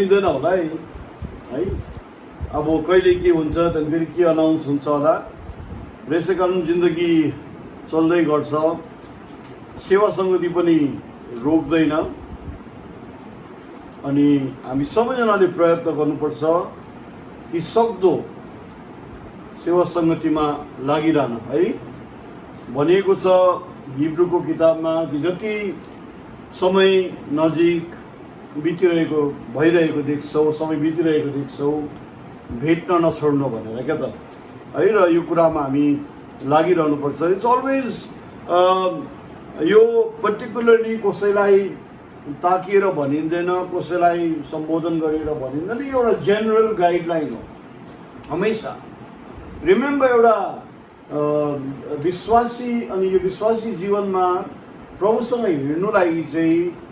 दिँदैन होला है अब कहिले के हुन्छ त्यहाँदेखि फेरि के अनाउन्स हुन्छ होला र यसै कारण जिन्दगी चल्दै गर्छ। सेवा सङ्गति पनि रोक्दैन अनि हामी सबैजनाले प्रयत्न गर्नुपर्छ कि सक्दो सेवा सङ्गतिमा लागिरहन है। भनिएको छ हिब्रूको किताबमा कि जति समय नजिक भइरहेको देख्छौ, समय बितिरहेको देख्छौ, भेट्न नछोड्नु भनेर क्या त है। र यो कुरामा हामी लागिरहनुपर्छ। इट्स अलवेज यो पर्टिकुलरली कसैलाई ताकिएर भनिँदैन, कसैलाई सम्बोधन गरेर भनिँदैन, एउटा जेनरल गाइडलाइन हो हमेसा। रिमेम्बर एउटा विश्वासी अनि यो विश्वासी जीवनमा प्रभुसँग हिँड्नुलाई चाहिँ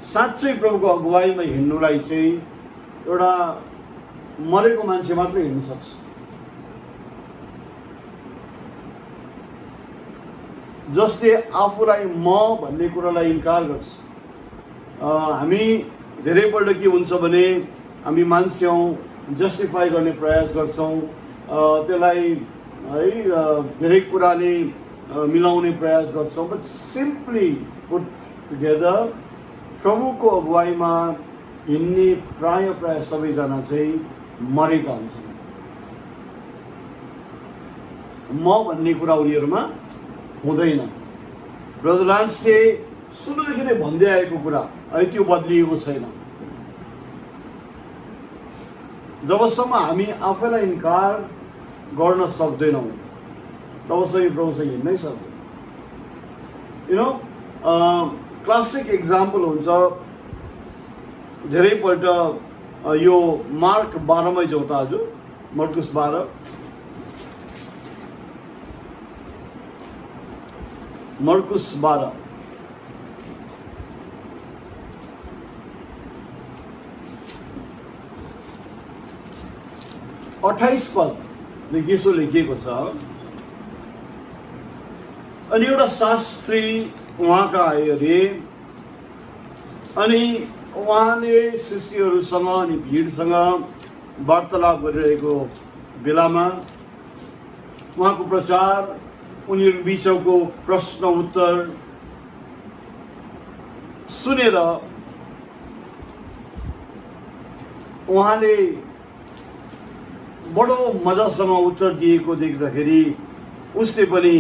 साँच्चै प्रभुको अगुवाईमा हिँड्नुलाई चाहिँ एउटा मरेको मान्छे मात्रै हिँड्न सक्छ। जसले आफूलाई म भन्ने कुरालाई इन्कार गर्छ। हामी धेरैपल्ट के हुन्छ भने हामी मान्छौँ जस्टिफाई गर्ने प्रयास गर्छौँ, त्यसलाई है धेरै कुराले मिलाउने प्रयास गर्छौँ। बट सिम्पली पुट टुगेदर प्रभुको अगुवाईमा हिँड्ने प्राय सबैजना चाहिँ मरेका हुन्छन्। म भन्ने कुरा उनीहरूमा हुँदैन। ब्रदर लान्सले सुरुदेखि नै भन्दै आएको कुरा है त्यो बदलिएको छैन। जबसम्म हामी आफैलाई इन्कार गर्न सक्दैनौँ तबसम्म प्रभुसँग हिँड्नै सक्दैन। यु नो क्लासिक एक्जाम्पल हुन्छ धेरैपल्ट यो मार्क 12मै जाउँ त आज, मर्कुस 12 28 पद यसो लेखिएको छ। अनि एउटा शास्त्री उहाँका आए अरे, अनि उहाँले शिष्यहरूसँग अनि भिडसँग वार्तालाप गरिरहेको बेलामा उहाँको प्रचार, उनीहरू बिचको प्रश्न उत्तर सुनेर उहाँले बडो मजासँग उत्तर दिएको देख्दाखेरि उसले पनि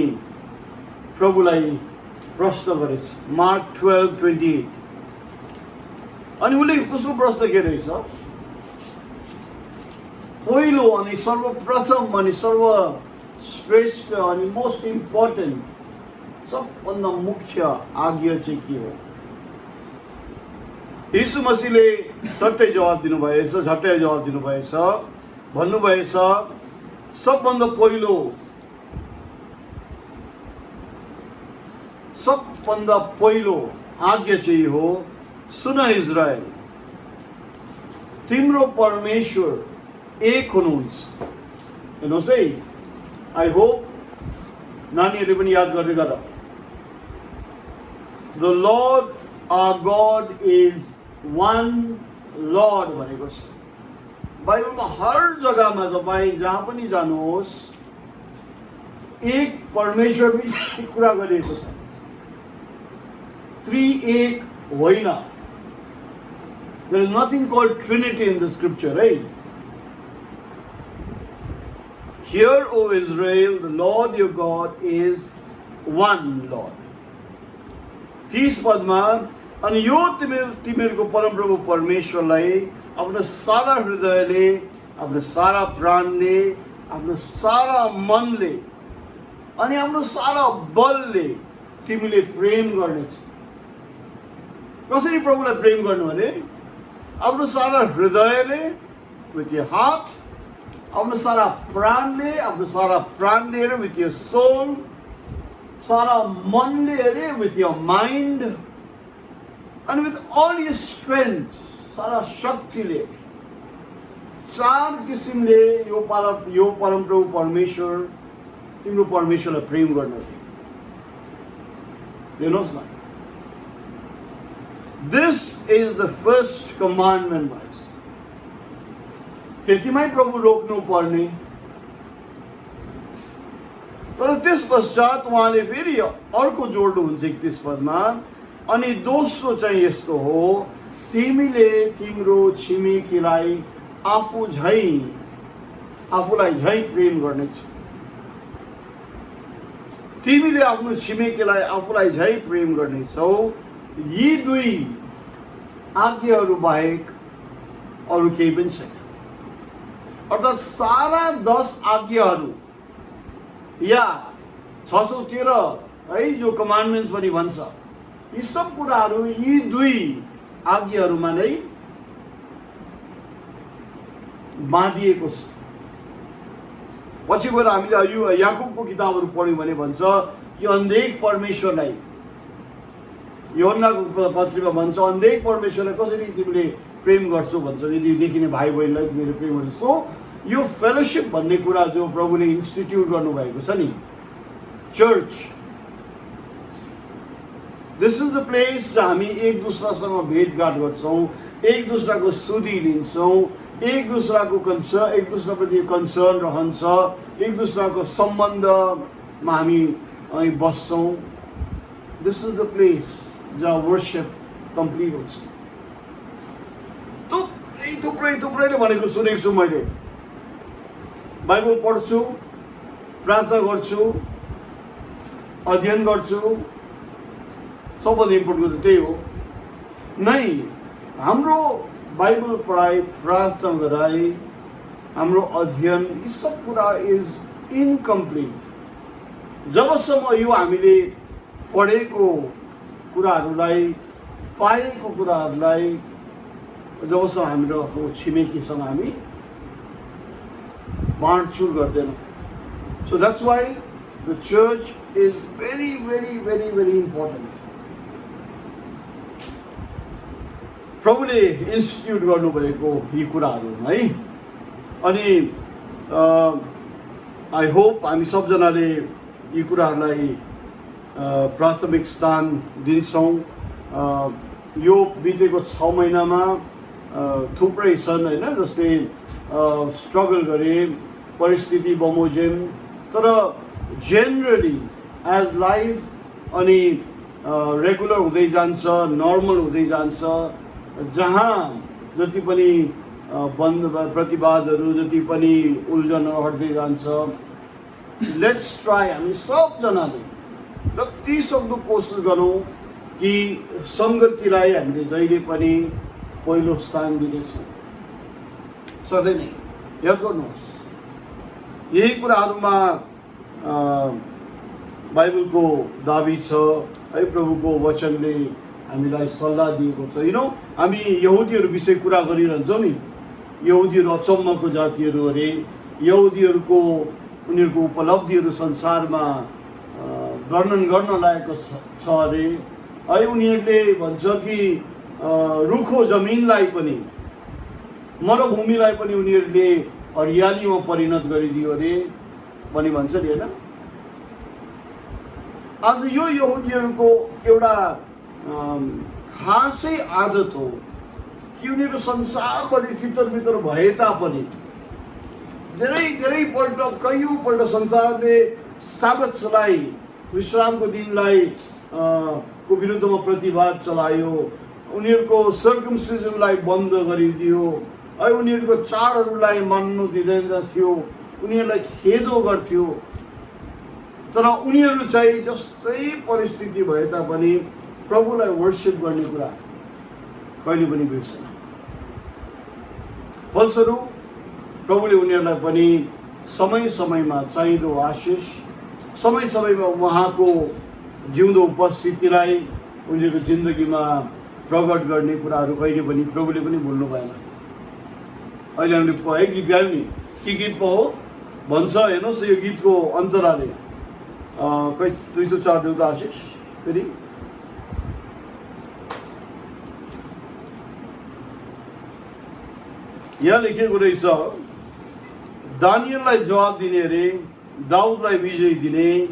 प्रभुलाई प्रश्न गरेछ। मार्क 12:28। अनि उसले उसको प्रश्न के रहेछ, पहिलो अनि सर्वप्रथम अनि सर्वश्रेष्ठ अनि मोस्ट इम्पोर्टेन्ट सबभन्दा मुख्य आज्ञा चाहिँ के हो? यीशु मसीहले झट्टै जवाब दिनुभएछ, भन्नुभएछ सबभन्दा पहिलो आज्ञा चाहिँ हो, सुन इजरायल, तिम्रो परमेश्वर एक हुनुहुन्छ। हेर्नुहोस् है, आई होप नानीहरूले पनि याद गर्दै गर। The Lord our God is one Lord भनेको छ। बाइबलमा हर जग्गामा तपाईँ जहाँ पनि जानुहोस् एक परमेश्वर बिचमा कुरा गरिएको छ, त्रिएक होइन। There is nothing called Trinity in the scripture, right? Hear, O Israel, the Lord your God is one Lord. 30 पदमा, अनि यो तिमीहरूको परमप्रभु परमेश्वरलाई आफ्नो सारा हृदयले, आफ्नो सारा प्राणले, आफ्नो सारा मनले अनि आफ्नो सारा बलले तिमीले प्रेम गर्नेछ। कसरी प्रभुलाई प्रेम गर्नु भने आफ्नो सारा हृदयले, विथ योर हार्ट, आफ्नो सारा प्राणले अरे विथ योर सोल, सारा मनले अरे विथ योर माइन्ड, अनि विथ अल योर स्ट्रेन्थ, सारा शक्तिले, चार किसिमले यो परमप्रभु परमेश्वर, तिम्रो परमेश्वरलाई प्रेम गर्नु। हेर्नुहोस् न, This is the first commandment, boys. त्यतिमै प्रभु रोक्नु पर्ने। तर त्यस पश्चात उहाँले फेरि अर्को जोड्नुहुन्छ 31 पदमा, अनि दोस्रो चाहिँ यस्तो हो, तिमीले तिम्रो छिमेकीलाई आफूलाई झै प्रेम गर्नेछ। तिमीले आफ्नो छिमेकीलाई आफूलाई झै प्रेम गर्नेछौ। यी दुई आज्ञाहरू बाहेक अरू केही पनि छैन। अर्थात् सारा 10 आज्ञाहरू या 613 है जो कमान्डमेन्ट्स पनि भन्छ, यी सब कुराहरू यी दुई आज्ञाहरूमा नै बाँधिएको छ। पछि गएर हामीले याकुबको किताबहरू पढ्यौँ भने भन्छ कि अन्धेक परमेश्वरलाई, यूहन्नाको पत्रीमा भन्छ अन्धेक परमेश्वरलाई कसरी तिमीले प्रेम गर्छौ भन्छ, यदि देखिने भाइ बहिनीलाई तिमीले प्रेम गर्छौ। सो यो फेलोशिप भन्ने कुरा जो प्रभुले इन्स्टिट्युट गर्नुभएको छ नि, church, this is the place जहाँ हामी एक दूसरासँग भेटघाट गर्छौँ, एक दूसराको सुधि लिन्छौँ, एक दूसराप्रति कन्सर्न रहन्छ, एक दूसराको सम्बन्धमा हामी बस्छौँ। दिस इज द प्लेस जहाँ वर्शिप कम्प्लिट हुन्छ। थुप्रैले भनेको सुनेको छु मैले। बाइबल पढ्छु, प्रार्थना गर्छु, अध्ययन गर्छु, सबभन्दा इम्पोर्टेन्ट त त्यही हो नै। हाम्रो बाइबल पढाइ, प्रार्थना गराइ, हाम्रो अध्ययन, यी सब कुरा इज इनकम्प्लिट जबसम्म यो हामीले पढेको कुराहरूलाई, पाएको कुराहरूलाई जबसम्म हाम्रो आफ्नो छिमेकीसँग हामी बाँडचुँड गर्दैनौँ। So that's why the church is very very very very important. प्रभुले इन्स्टिट्युट गर्नुभएको यी कुराहरू है। अनि आई होप हामी सबजनाले यी कुराहरूलाई प्राथमिक स्थान दिन्छौँ। यो बितेको 6 महिनामा थुप्रै छन् होइन, जसले स्ट्रगल गरे, परिस्थिति बमोजिम, तर जेनरली एज लाइफ अनि रेगुलर हुँदै जान्छ, नर्मल हुँदै जान्छ, जहाँ जति पनि प्रतिवादहरू, जति पनि उल्झनहरू हट्दै जान्छ, लेट्स ट्राई, हामी सबजनाले जति सक्दो कोसिस गरौँ कि सङ्गतिलाई हामीले जहिले पनि पहिलो स्थान दिनेछौँ। सधैँ नै याद गर्नुहोस्, यही कुराहरूमा बाइबलको दाबी छ है, प्रभुको वचनले हामीलाई सल्लाह दिएको छ। हामी यहुदीहरू विषय कुरा गरिरहन्छौँ नि, यहुदीहरू अचम्मको जातिहरू अरे, यहुदीहरूको उनीहरूको उपलब्धिहरू संसारमा वर्णन गर्न लायक छ अरे है। उनीहरूले भन्छ कि रुखो जमिनलाई पनि, मरुभूमिलाई पनि उनीहरूले हरियालीमा परिणत गरिदियो अरे भनी भन्छ नि होइन। आज यो यहुदीहरूको एउटा खासै आदत हो कि उनीहरू संसारभरि तितर-बितर भए तापनि धेरैपल्ट, कयौँपल्ट संसारले साबतलाई, विश्रामको दिनलाई को विरुद्धमा प्रतिवाद चलायो, उनीहरूको सर्कमसिजनलाई बन्द गरिदियो है, उनीहरूको चाडहरूलाई मान्नु दिँदैन थियो, उनीहरूलाई खेदो गर्थ्यो। तर उनीहरू चाहिँ जस्तै परिस्थिति भए तापनि प्रभुलाई वर्शिप गर्ने कुरा कहिले पनि बिर्सेन। फलस्वरूप प्रभुले उनीहरूलाई पनि समय समयमा चाहिँदो आशिष, समय समयमा उहाँको जिउँदो उपस्थितिलाई उनीहरूको जिन्दगीमा प्रकट गर्ने कुराहरू कहिले पनि प्रभुले पनि भुल्नु भएन। अहिले हामीले है गीत गायौँ नि, के गीत पो हो भन्छ हेर्नुहोस्, यो गीतको अन्तराले खै 204 देऊ त आशिष। फेरि यहाँ लेखिएको रहेछ, दानियललाई जवाब दिने रे, दाउदलाई विजय दिने,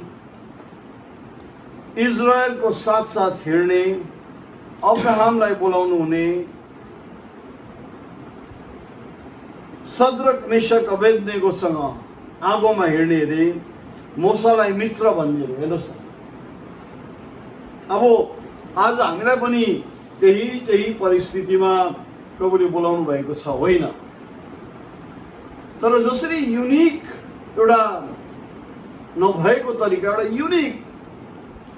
इजरायलको साथ साथ हिँड्ने, अब्राहमलाई बोलाउनु हुने, सद्रक मेशक अबेदनेगोसँग आगोमा हेर्ने अरे मूसालाई मित्र भन्ने अरे। हेर्नुहोस् न, अब आज हामीलाई पनि त्यही परिस्थितिमा प्रभुले बोलाउनु भएको छ, होइन? तर जसरी युनिक एउटा नभएको तरिका, एउटा युनिक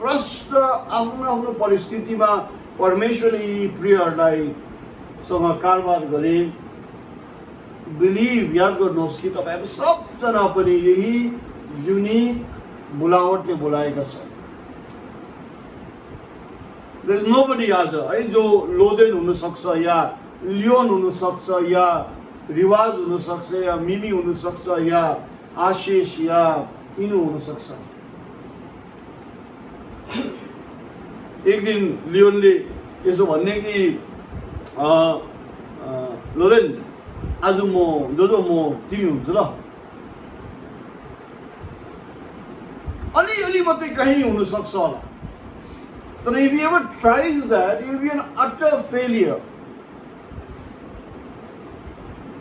प्रष्ट आफ्नो परिस्थितिमा परमेश्वरले यी प्रियहरूलाई सँग कारबार गरे। बिलिभ, याद गर्नुहोस् कि तपाईँहरू सबजना पनि यही युनिक बोलावटले बोलाएका छन्। नोबडी आज है जो लोदेन हुन सक्छ, या लियोन हुन सक्छ, या रिवाज हुन सक्छ, या मिमी हुन सक्छ, या आशिष या इनु हुन सक्छ। एक दिन लियोनले यसो भन्ने कि लोदेन आज म तिमी हुन्छ ल, अलि मात्रै कहीँ हुन सक्छ होला, तर if he ever tries that, he will be an utter failure.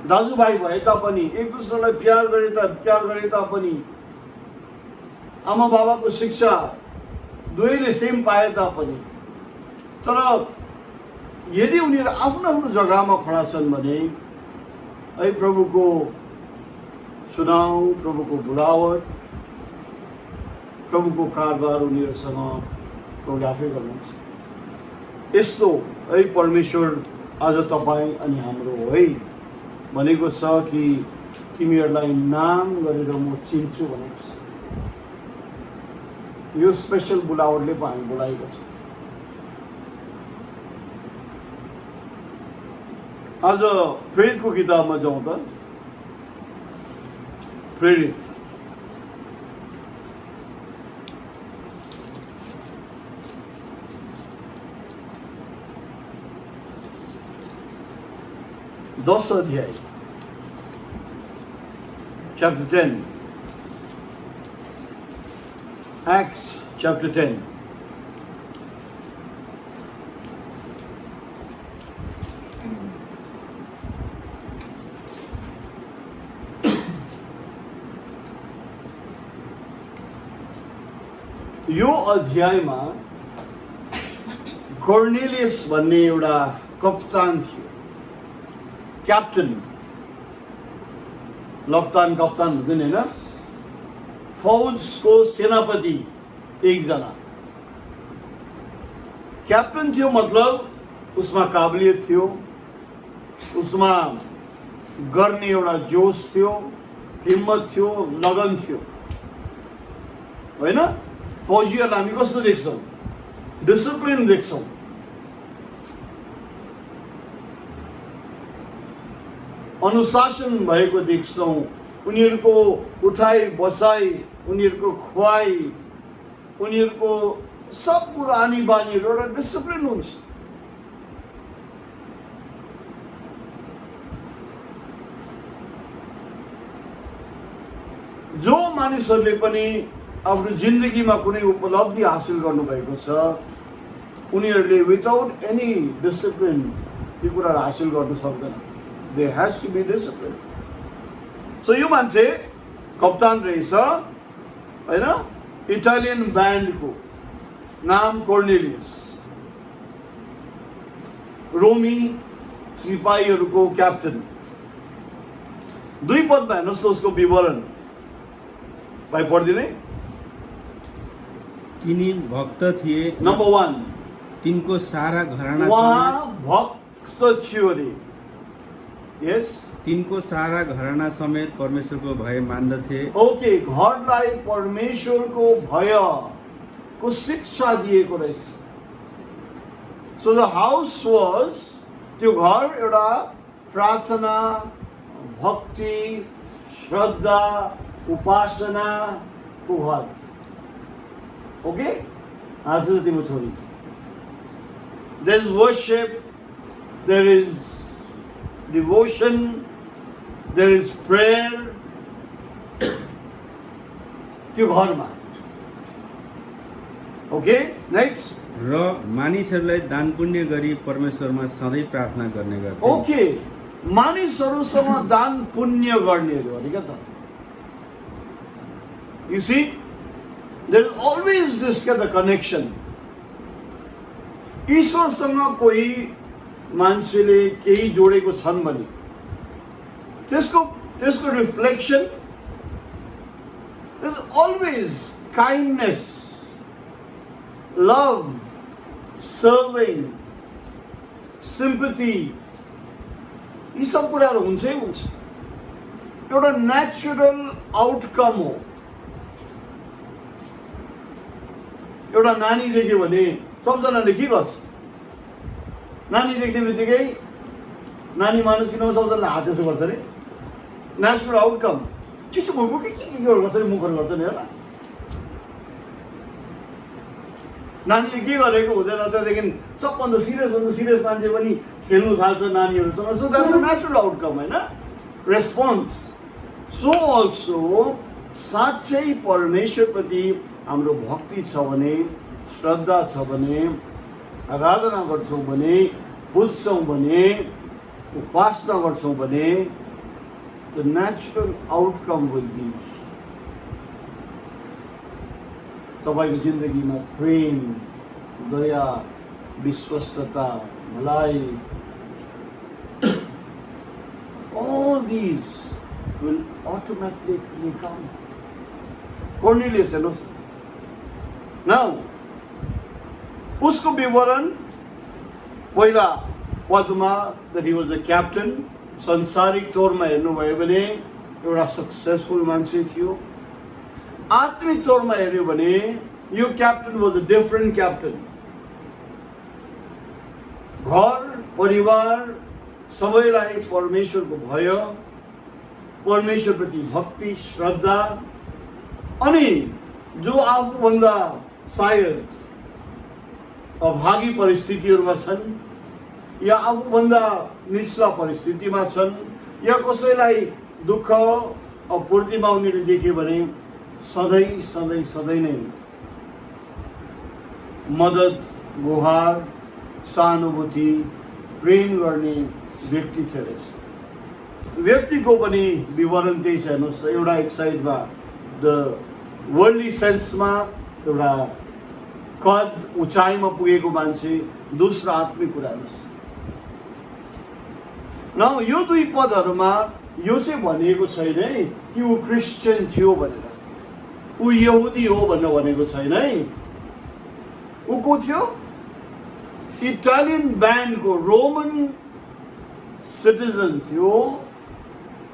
दाजुभाइ भए तापनि, एक दुसरालाई प्यार गरे तापनि, आमा बाबाको शिक्षा दुवैले सेम पाए तापनि, तर यदि उनीहरू आफ्नो जग्गामा खडा छन् भने है प्रभुको चुनाव, प्रभुको बुलावट, प्रभुको कारबार उनीहरूसँग प्रभुले आफै गर्नुहुन्छ। यस्तो है परमेश्वर आज तपाईँ अनि हाम्रो है भनेको छ कि तिमीहरूलाई नाम गरेर म चिन्छु भनेको छ। यो स्पेशल बुलावटले पो हामी बोलाएको छ। आज प्रेरितको किताबमा जाउँ त। प्रेरित 10 अध्याय, chapter 10, Acts chapter 10. यो अध्यायमा कर्नेलियस भन्ने एउटा कप्तान थियो, क्याप्टन, कप्तान हुँदैन हैन, फौजको सेनापति एकजना क्याप्टन थियो। मतलब उसमा काबिलियत थियो, उसमा गर्ने एउटा जोश थियो, हिम्मत थियो, लगन थियो, होइन? फौजीहरूलाई हामी कस्तो देख्छौँ? डिसिप्लिन देख्छौँ। अनुशासन भएको देख्छौँ। उनीहरूको उठाइ बसाइ, उनीहरूको खुवाइ, उनीहरूको सब कुरा आनी बानीहरू एउटा डिसिप्लिन हुन्छ। जो मानिसहरूले पनि आफ्नो जिन्दगीमा कुनै उपलब्धि हासिल गर्नुभएको छ, उनीहरूले विदाउट एनी डिसिप्लिन त्यो कुरा हासिल गर्न सक्दैन। There has to be discipline. So यो मान्छे कप्तान रहेछ, हैन? इटालियन ब्यान्डको नाम कर्नेलियस, रोमी सिपाहीहरूको क्याप्टन। 2 पदमा हेर्नुहोस् त उसको विवरण, भाइ पढिदिने। तिनी भक्त थिए। नम्बर 1, तिनको सारा घराना भक्त थियो अरे। यस, तिनको सारा घराना समेत परमेश्वरको भय मान्दथे। ओके, घरलाई परमेश्वरको भयको शिक्षा दिएको रहेछ। सो द हाउस वाज, त्यो घर एउटा प्रार्थना, भक्ति, श्रद्धा, उपासनाको घर। ओके, आज तिम्रो छोरी, there is worship, there is devotion, there is prayer, त्यो घरमा। Okay, next. र मानिसहरूलाई दान पुण्य गरी परमेश्वरमा सधैँ प्रार्थना गर्ने गर्थे। ओके, मानिसहरूसँग दान पुण्य गर्नेहरू अरे क्या त. You see, there is always this kind of connection. ईश्वरसँग कोही मान्छेले केही जोडेको छन् भने त्यसको reflection there is always kindness, love, serving, sympathy. यी सब कुराहरू हुन्छै हुन्छ. एउटा नेचुरल आउटकम हो. एउटा नानी देख्यो भने सबजनाले के गर्छ? नानी देख्ने बित्तिकै नानी मानुस किन सबजनाले हात यसो गर्छ अरे. Natural outcome. चिसो भएको के गर्छ अरे मुखहरू गर्छ नि होला. नानीले के गरेको हुँदैन त्यहाँदेखि सबभन्दा सिरियस मान्छे पनि खेल्नु थाल्छ नानीहरूसँग. So that's a natural outcome होइन, रेस्पोन्स. सो अल्सो साँच्चै परमेश्वरप्रति हाम्रो भक्ति छ भने, श्रद्धा छ भने, आराधना गर्छौँ भने, बुझ्छौँ भने, उपासना गर्छौँ भने, the natural outcome will be तपाईँको जिन्दगीमा प्रेम, दया, विश्वस्तता, भलाइ, all these will automatically come. Cornelius, हेर्नुहोस्. Now, उसको विवरण पहिला पदमा that he was a captain, संसारिक तौरमा हेर्नुभयो भने एउटा सक्सेसफुल मान्छे थियो. आत्मिक तौरमा हेऱ्यो भने यो captain was a different captain. घर परिवार सबैलाई परमेश्वरको भय, परमेश्वरप्रति भक्ति, श्रद्धा, अनि जो आफूभन्दा सायद अभागी परिस्थितिहरूमा छन् या आफूभन्दा निचला परिस्थितिमा छन् या कसैलाई दुःख अपूर्तिमा उनीहरूले देख्यो भने सधैँ नै मद्दत, गुहार, सहानुभूति, प्रेम गर्ने व्यक्ति थियो रहेछ. व्यक्तिको पनि विवरण त्यही छ हेर्नुहोस्. एउटा एक साइडमा द वर्ल्डली सेन्समा एउटा कद उचाइमा पुगेको मान्छे, दोस्रो आत्मिक कुरा हेर्नुहोस्. न यो दुई पदहरूमा यो चाहिँ भनिएको छैन है कि ऊ क्रिस्चियन थियो भनेर, ऊ यहुदी हो भनेर भनेको छैन है. ऊ को थियो? इटालियन ब्यान्डको रोमन सिटिजन थियो,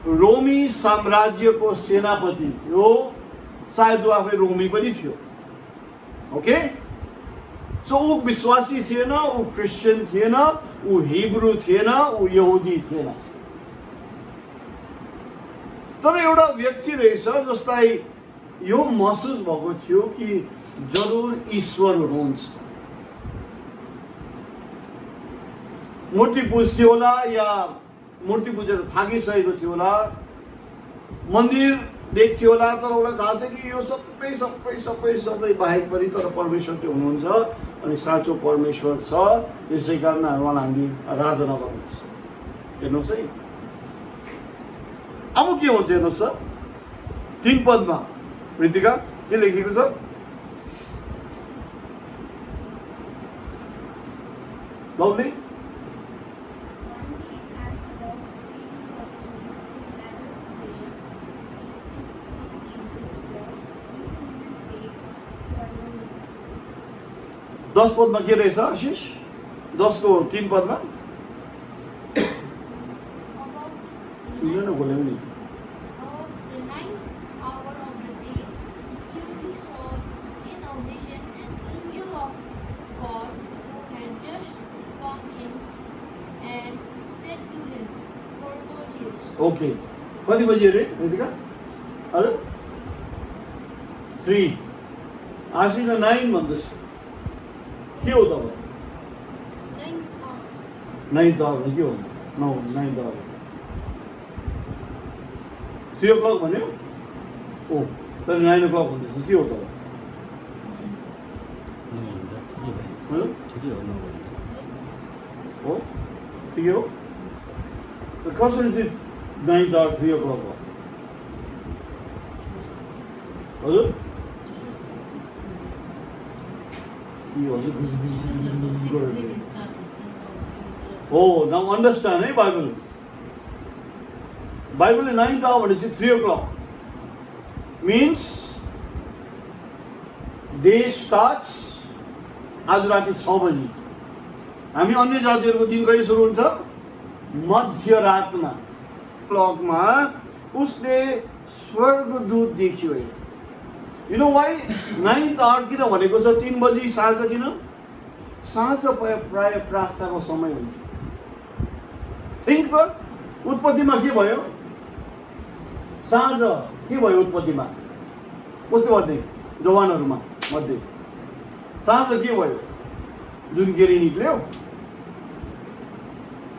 रोमी साम्राज्यको सेनापति थियो, सायद ऊ आफै रोमी पनि थियो. ओके, सो ऊ विश्वासी थिएन, ऊ क्रिस्चियन थिएन, ऊ हिब्रू थिएन, ऊ यहुदी थिएन. तर एउटा व्यक्ति रहेछ जसलाई यो महसुस भएको थियो कि जरुर ईश्वर हुनुहुन्छ. मूर्ति पुज्थ्यो होला या मूर्ति पुजेर थाकिसकेको थियो होला, मन्दिर देख्थ्यो होला, तर उसलाई थाहा थियो कि यो सबै बाहेक पनि तर परमेश्वर चाहिँ हुनुहुन्छ अनि साँचो परमेश्वर छ. त्यसै कारण उहाँलाई हामी आराधना गर्नुपर्छ. हेर्नुहोस् है, अब के हुन्छ हेर्नुहोस् सर, 3 पदमा ऋतिका के लेखेको छ? लौली दस पदमा के रहेछ आशिष? 10 को 3 पदमा सुन्नु न बोले पनि. ओके, कति बजी अरे ऋतिका? अरे 3. आशिष 9 भन्दैछ. के हो तपाईँ? 9 त के हो? 9 त 3 o'clock भन्यो? ओ, तर 9 o'clock भन्दैछ. के हो तपाईँ? हो ठिकै हो. कसरी चाहिँ 9th or 3 o'clock हो हजुर के भन्छ Oh, now understand, eh, Bible. Bible in 9th hour is 3 o'clock. Means day starts आज राति 6 बजी. हामी अन्य जातिहरूको दिन कहिले सुरु हुन्छ मध्यरातमा क्लकमा उसले स्वर्गदूत देख्यो अरे. You know why 9th hour किन भनेको छ 3 बजी साँझ किन? साँझ प्राय प्रार्थनाको समय हुन्छ. थिंक सर उत्पत्तिमा के भयो साँझ के भयो उत्पत्तिमा कस्तो भन्ने जवानहरुमा मध्ये साँझ के भयो जुन केरी निक्ल्यो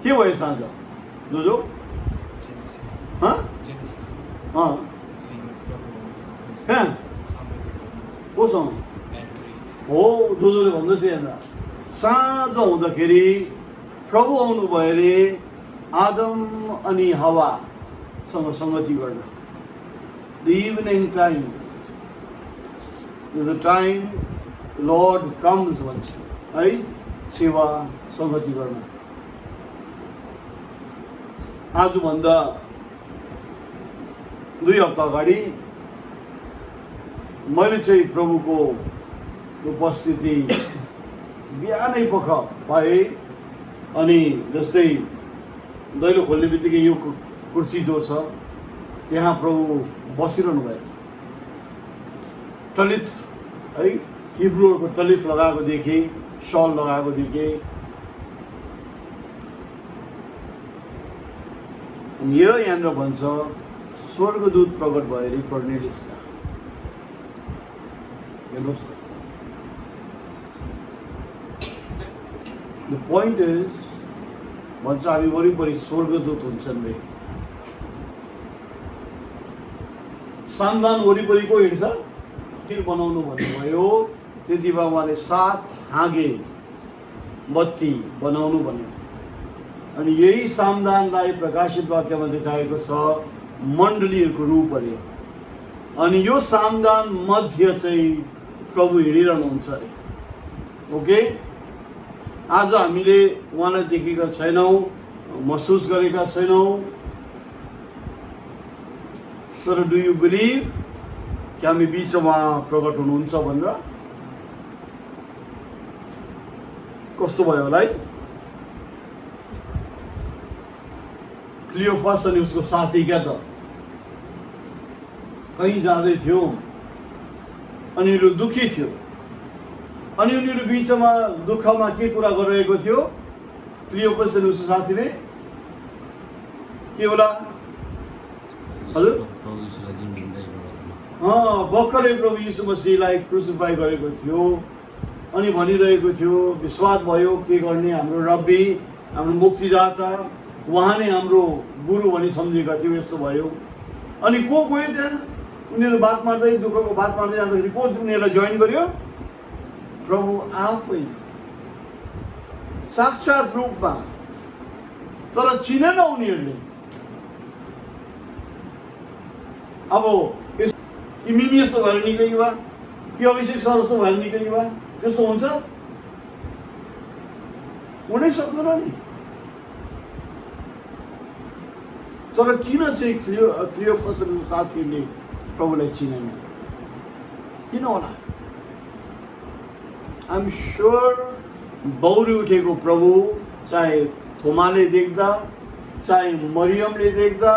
के भयो साँझ जो हाँ हाँ कहाँ कोसँग हो जोजोले भन्दैछ यहाँ साँझ हुँदाखेरि प्रभु आउनु भयो रे आदम अनि हवा सँग संगति गर्न. The evening time is the time Lord comes once, है सेवा संगति गर्न. आज भन्दा 2 हप्ता अगाडि मैले चाहिँ प्रभुको उपस्थिति बिहानै पख पाए अनि जस्तै दैलो खोल्ने बित्तिकै यो कुर्सी जो छ त्यहाँ प्रभु बसिरहनु भएको टलित है हिब्रूहरूको टलित लगाएको देखे सल लगाएको देखे. अनि यो यहाँनिर भन्छ स्वर्गदूत प्रकट भयो अरे कर्नेलियसका. हेर्नुहोस् त. The point is भन्छ हामी वरिपरि स्वर्गदूत हुन्छन् रे. सामदान वरिपरि को हिँड्छ तिर बनाउनु भन्नुभयो. त्यति बेला उहाँले 7 हाँगे बत्ती बनाउनु भन्यो. अनि यही सामदानलाई प्रकाशित वाक्यमा देखाएको छ मण्डलीहरूको रूप अरे. अनि यो सामदान मध्य चाहिँ प्रभु हिँडिरहनुहुन्छ अरे. ओके आज हामीले उहाँलाई देखेका छैनौँ महसुस गरेका छैनौँ तर डु यु बिलिभ कि हामी बिचमा प्रकट हुनुहुन्छ भनेर? कस्तो भयो होला है. क्लियोफस अनि उसको साथी क्या त कहीँ जाँदै थियो अनि उनीहरू दुखी थियो. अनि उनीहरू बिचमा दुःखमा के कुरा गरिरहेको थियो क्लियोफस अनि उसको साथीले के होला हजुर भर्खरै प्रभु यीशु मसीहलाई क्रुसिफाई गरेको थियो अनि भनिरहेको थियो विश्वास भयो के गर्ने हाम्रो रब्बी हाम्रो मुक्तिदाता उहाँ नै हाम्रो गुरु भनी सम्झेका थियो. यस्तो भयो अनि को गयो त्यहाँ उनीहरू बात मार्दै दुःखको बात मार्दै जाँदाखेरि को उनीहरूलाई जोइन गर्यो प्रभु आफै साक्षात रूपमा. तर चिनेन उनीहरूले. अब कि मिमी यस्तो भएर निक्लियो वा कि अभिषेक सर जस्तो भएर निक्लियो वा त्यस्तो हुन्छ हुनै सक्दैन नि. तर किन चाहिँ क्लियोफसको साथीले प्रभुलाई चिनेन किन होला? आई एम श्योर बौरी उठेको प्रभु चाहे थोमाले देख्दा चाहे मरियमले देख्दा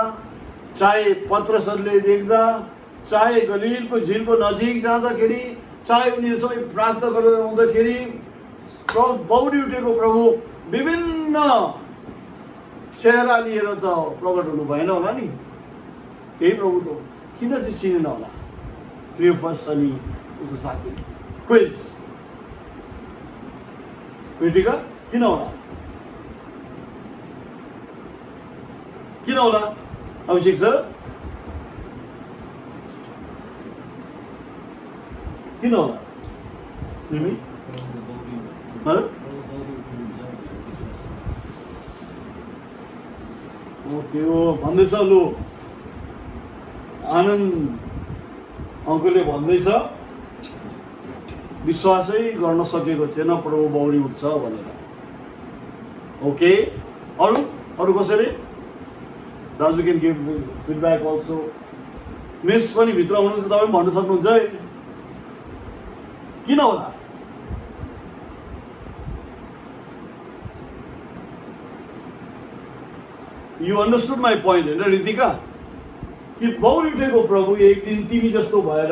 चाहे पत्रसले देख्दा चाहे गलिलको झिलको नजिक जाँदाखेरि चाहे उनीहरू सबै प्रार्थना गरेर आउँदाखेरि बौरी उठेको प्रभु विभिन्न चेहरा लिएर त प्रकट हुनु भएन होला नि. त्यही प्रभु त किन चाहिँ चिनेन होला क्लियोफस अनि उसको साथी? क्विज भेटेका किन होला? किन होला अभिषेक सर? किन होला तिमी? त्यो भन्दैछ लु आनन्द अङ्कलले भन्दैछ विश्वासै गर्न सकेको थिएन प्रभु बौरी उठ्छ भनेर। ओके, अरू अरू कसैले? दाजु can give feedback also. Miss पनि भित्र हुनुहुन्छ, तपाईँ पनि भन्न सक्नुहुन्छ है, किन होला? यु अन्डरस्टुड माई पोइन्ट होइन रितिका? कि बौरी उठेको प्रभु एक दिन तिमी जस्तो भएर,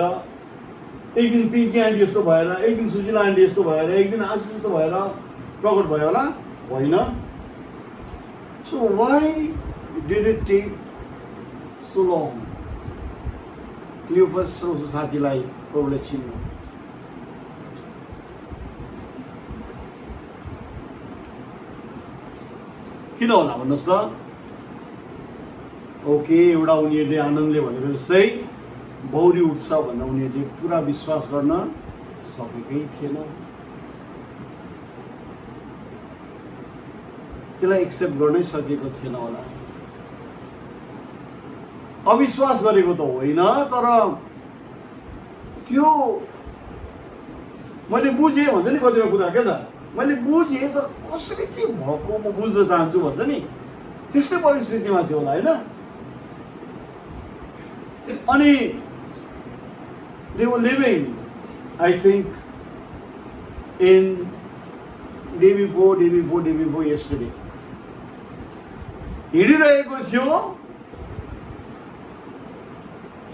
एक दिन पिङ्की आन्टी जस्तो भएर, एक दिन सुशीला आन्टी जस्तो भएर, एक दिन आशु जस्तो भएर प्रकट भयो होला? होइन। So why did it take so long Cleopas साथीलाई प्रभुले चिन्नु? किन होला भन्नुहोस् त? ओके, एउटा उनीहरूले आनन्दले भनेको जस्तै बौरी उठ्छ भनेर उनीहरूले पुरा विश्वास गर्न सकेकै थिएन, त्यसलाई एक्सेप्ट गर्नै सकेको थिएन होला। अविश्वास गरेको त होइन, तर त्यो मैले बुझेँ भन्छ नि कतिवटा कुरा, क्या त मैले बुझेँ तर कसरी के भएको म बुझ्न चाहन्छु भन्छ नि, त्यस्तै परिस्थितिमा थियो होला होइन। अनि they were living, I think, in day before yesterday. हिँडिरहेको थियो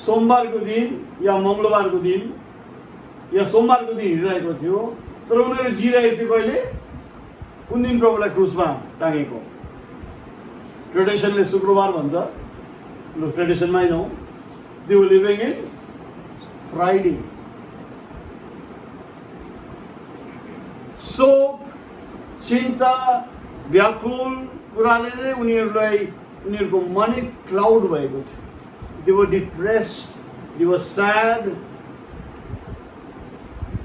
सोमबारको दिन या मङ्गलबारको दिन या सोमबारको दिन हिँडिरहेको थियो, तर उनीहरू जिरहेको थियो कहिले? कुन दिन प्रभुलाई क्रुसमा टाँगेको? ट्रेडिसनले शुक्रबार भन्छ, लु ट्रेडिसनमै जाउँ। They were living in Friday. शोक, चिन्ता, व्याकुल कुराले नै उनीहरूको मनै क्लाउड भएको थियो। They were depressed, they were sad.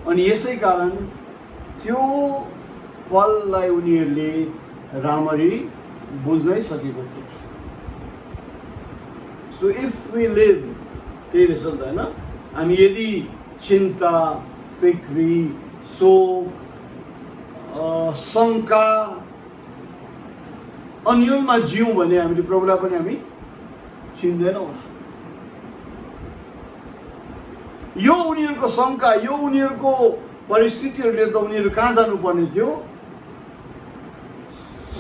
अनि यसै कारण त्यो पललाई उनीहरूले राम्ररी बुझ्नै सकेको थियो। सो इफ वी लिभ, त्यही रहेछ नि त होइन, हामी यदि चिन्ता, फिक्री, शोक, शङ्का, अन्योलमा जिउँ भने हामीले प्रभुलाई पनि हामी चिन्दैनौँ। यो उनीहरूको शङ्का, यो उनीहरूको परिस्थितिहरूले त उनीहरू कहाँ जानुपर्ने थियो?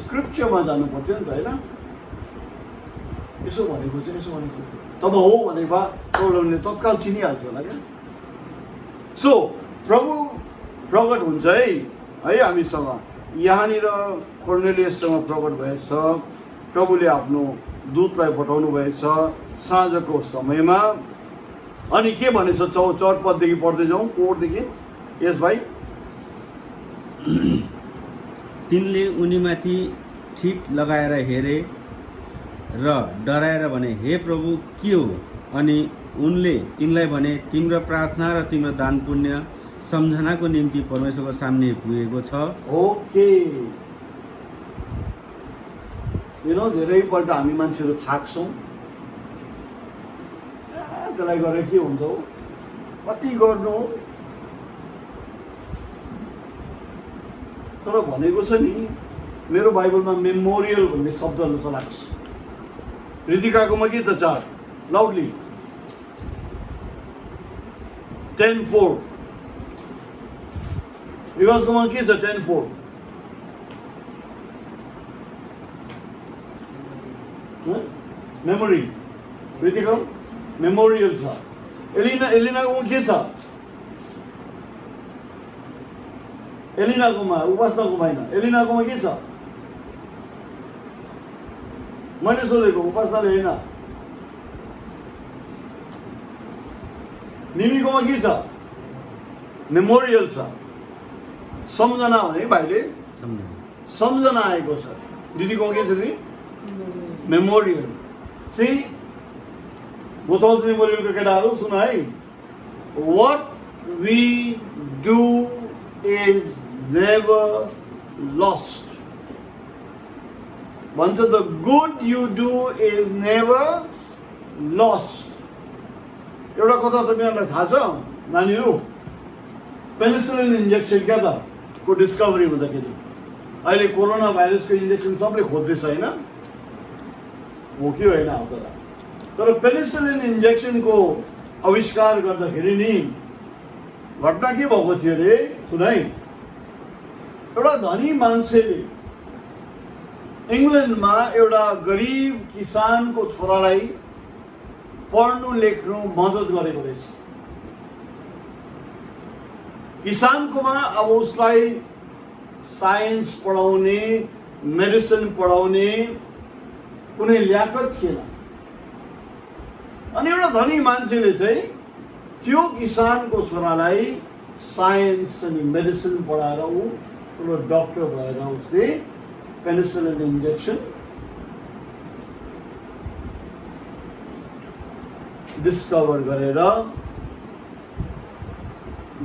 स्क्रिप्चरमा जानु पर्थ्यो नि त होइन। यसो भनेको चाहिँ यसो भनेको तब हो भनेको भए प्रभुले तत्काल चिनिहाल्थ्यो होला क्या। सो प्रभु प्रकट हुन्छ है हामीसँग। यहाँनिर कर्नेलियससँग प्रकट भएछ, प्रभुले आफ्नो दूतलाई पठाउनु भएछ साँझको समयमा। अनि के भनेछ? 4 पददेखि पढ्दै जाउँ, 4 देखि। यस भाइ। तिनले उनीमाथि ठिट लगाएर हेरे र डराएर भने, हे प्रभु के हो? अनि उनले तिनलाई भने, तिम्रो प्रार्थना र तिम्रो दान पुण्य सम्झनाको निम्ति परमेश्वरको सामने पुगेको छ। ओके, धेरैपल्ट हामी मान्छेहरू थाक्छौँ, त्यसलाई गरेर के हुन्छ हो, कति गर्नु हो। तर भनेको छ नि, मेरो बाइबलमा मेमोरियल भन्ने शब्दहरू चलाएको छ। रितिकाकोमा के छ? 4 लाउडली। 10:4 रिवाजकोमा के छ? 10:4 मेमोरी। रितिका मेमोरियल छ। एलिनाकोमा के छ? एलिनाकोमा उपासनाकोमा होइन, एलिनाकोमा के छ? मैले सोधेको उपासनाले होइन। निमीकोमा के छ? मेमोरियल छ। सम्झना भने भाइले सम्झना आएको छ। दिदीकोमा के छ? दिदी मेमोरियल। सी गोथल्स मेमोरियलको केटाहरू सुन है, what we do is never lost. भन्छ the good you do is never lost. एउटा कथा तपाईँहरूलाई थाहा छ नानीहरू, पेनिसिलिन इन्जेक्सन क्या त को डिस्कभरी हुँदाखेरि अहिले कोरोना भाइरसको इन्जेक्सन सबले खोज्दैछ होइन, हो कि होइन अब तर पेनिसिलिन इन्जेक्सनको आविष्कार गर्दाखेरि नि घटना के भएको थियो अरे सुनाइ. एउटा धनी मान्छेले इङ्ल्यान्डमा एउटा गरिब किसानको छोरालाई पढ्नु लेख्नु मद्दत गरेको रहेछ. किसानकोमा अब उसलाई साइन्स पढाउने मेडिसिन पढाउने कुनै ल्याकत थिएन. अनि एउटा धनी मान्छेले चाहिँ त्यो किसानको छोरालाई साइन्स अनि मेडिसिन पढाएर ऊ ठुलो डक्टर भएर उसले पेनिसिलिन इन्जेक्सन डिस्कभर गरेर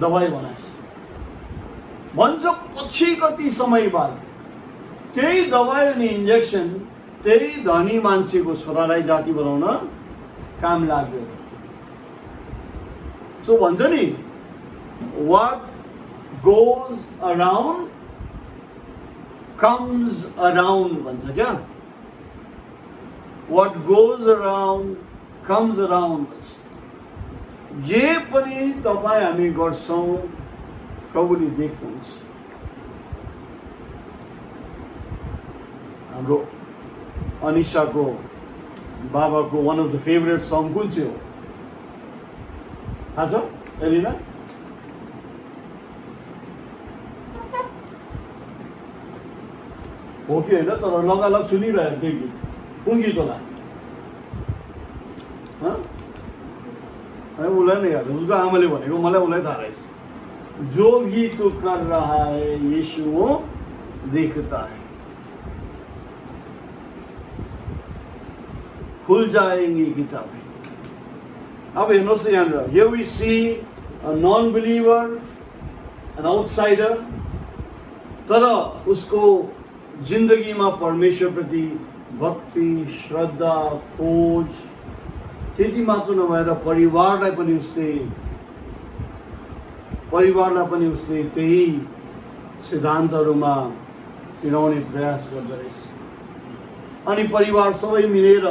दबाई बनाएछ. भन्छ पछि कति समय बाद त्यही दबाई अनि इन्जेक्सन त्यही धनी मान्छेको छोरालाई जाति बनाउन काम लाग्यो. सो भन्छ नि what goes around comes around भन्छ क्या. what goes around comes around. जे पनि तपाईँ हामी गर्छौँ प्रभुले देख्नुहुन्छ. हाम्रो अनिशाको बाबाको one of the favourite song कुन चाहिँ हो थाहा छ एलिना? हो कि होइन तर लगालग सुनिरहेको त्यो गीत. कुन गीत होला? उसलाई नै याद, उसको आमाले भनेको मलाई उसलाई थाहा रहेछ. जो भी तू कर रहा है यीशु वो देखता है. खुल जाएंगी किताबें. अब हेर्नुहोस् न यहाँनिर, here we see a non-believer, an outsider, तर उसको जिन्दगीमा परमेश्वरप्रति भक्ति श्रद्धा खोज त्यति मात्र नभएर परिवारलाई पनि उसले त्यही सिद्धान्तहरूमा हिँडाउने प्रयास गर्दो रहेछ. अनि परिवार सबै मिलेर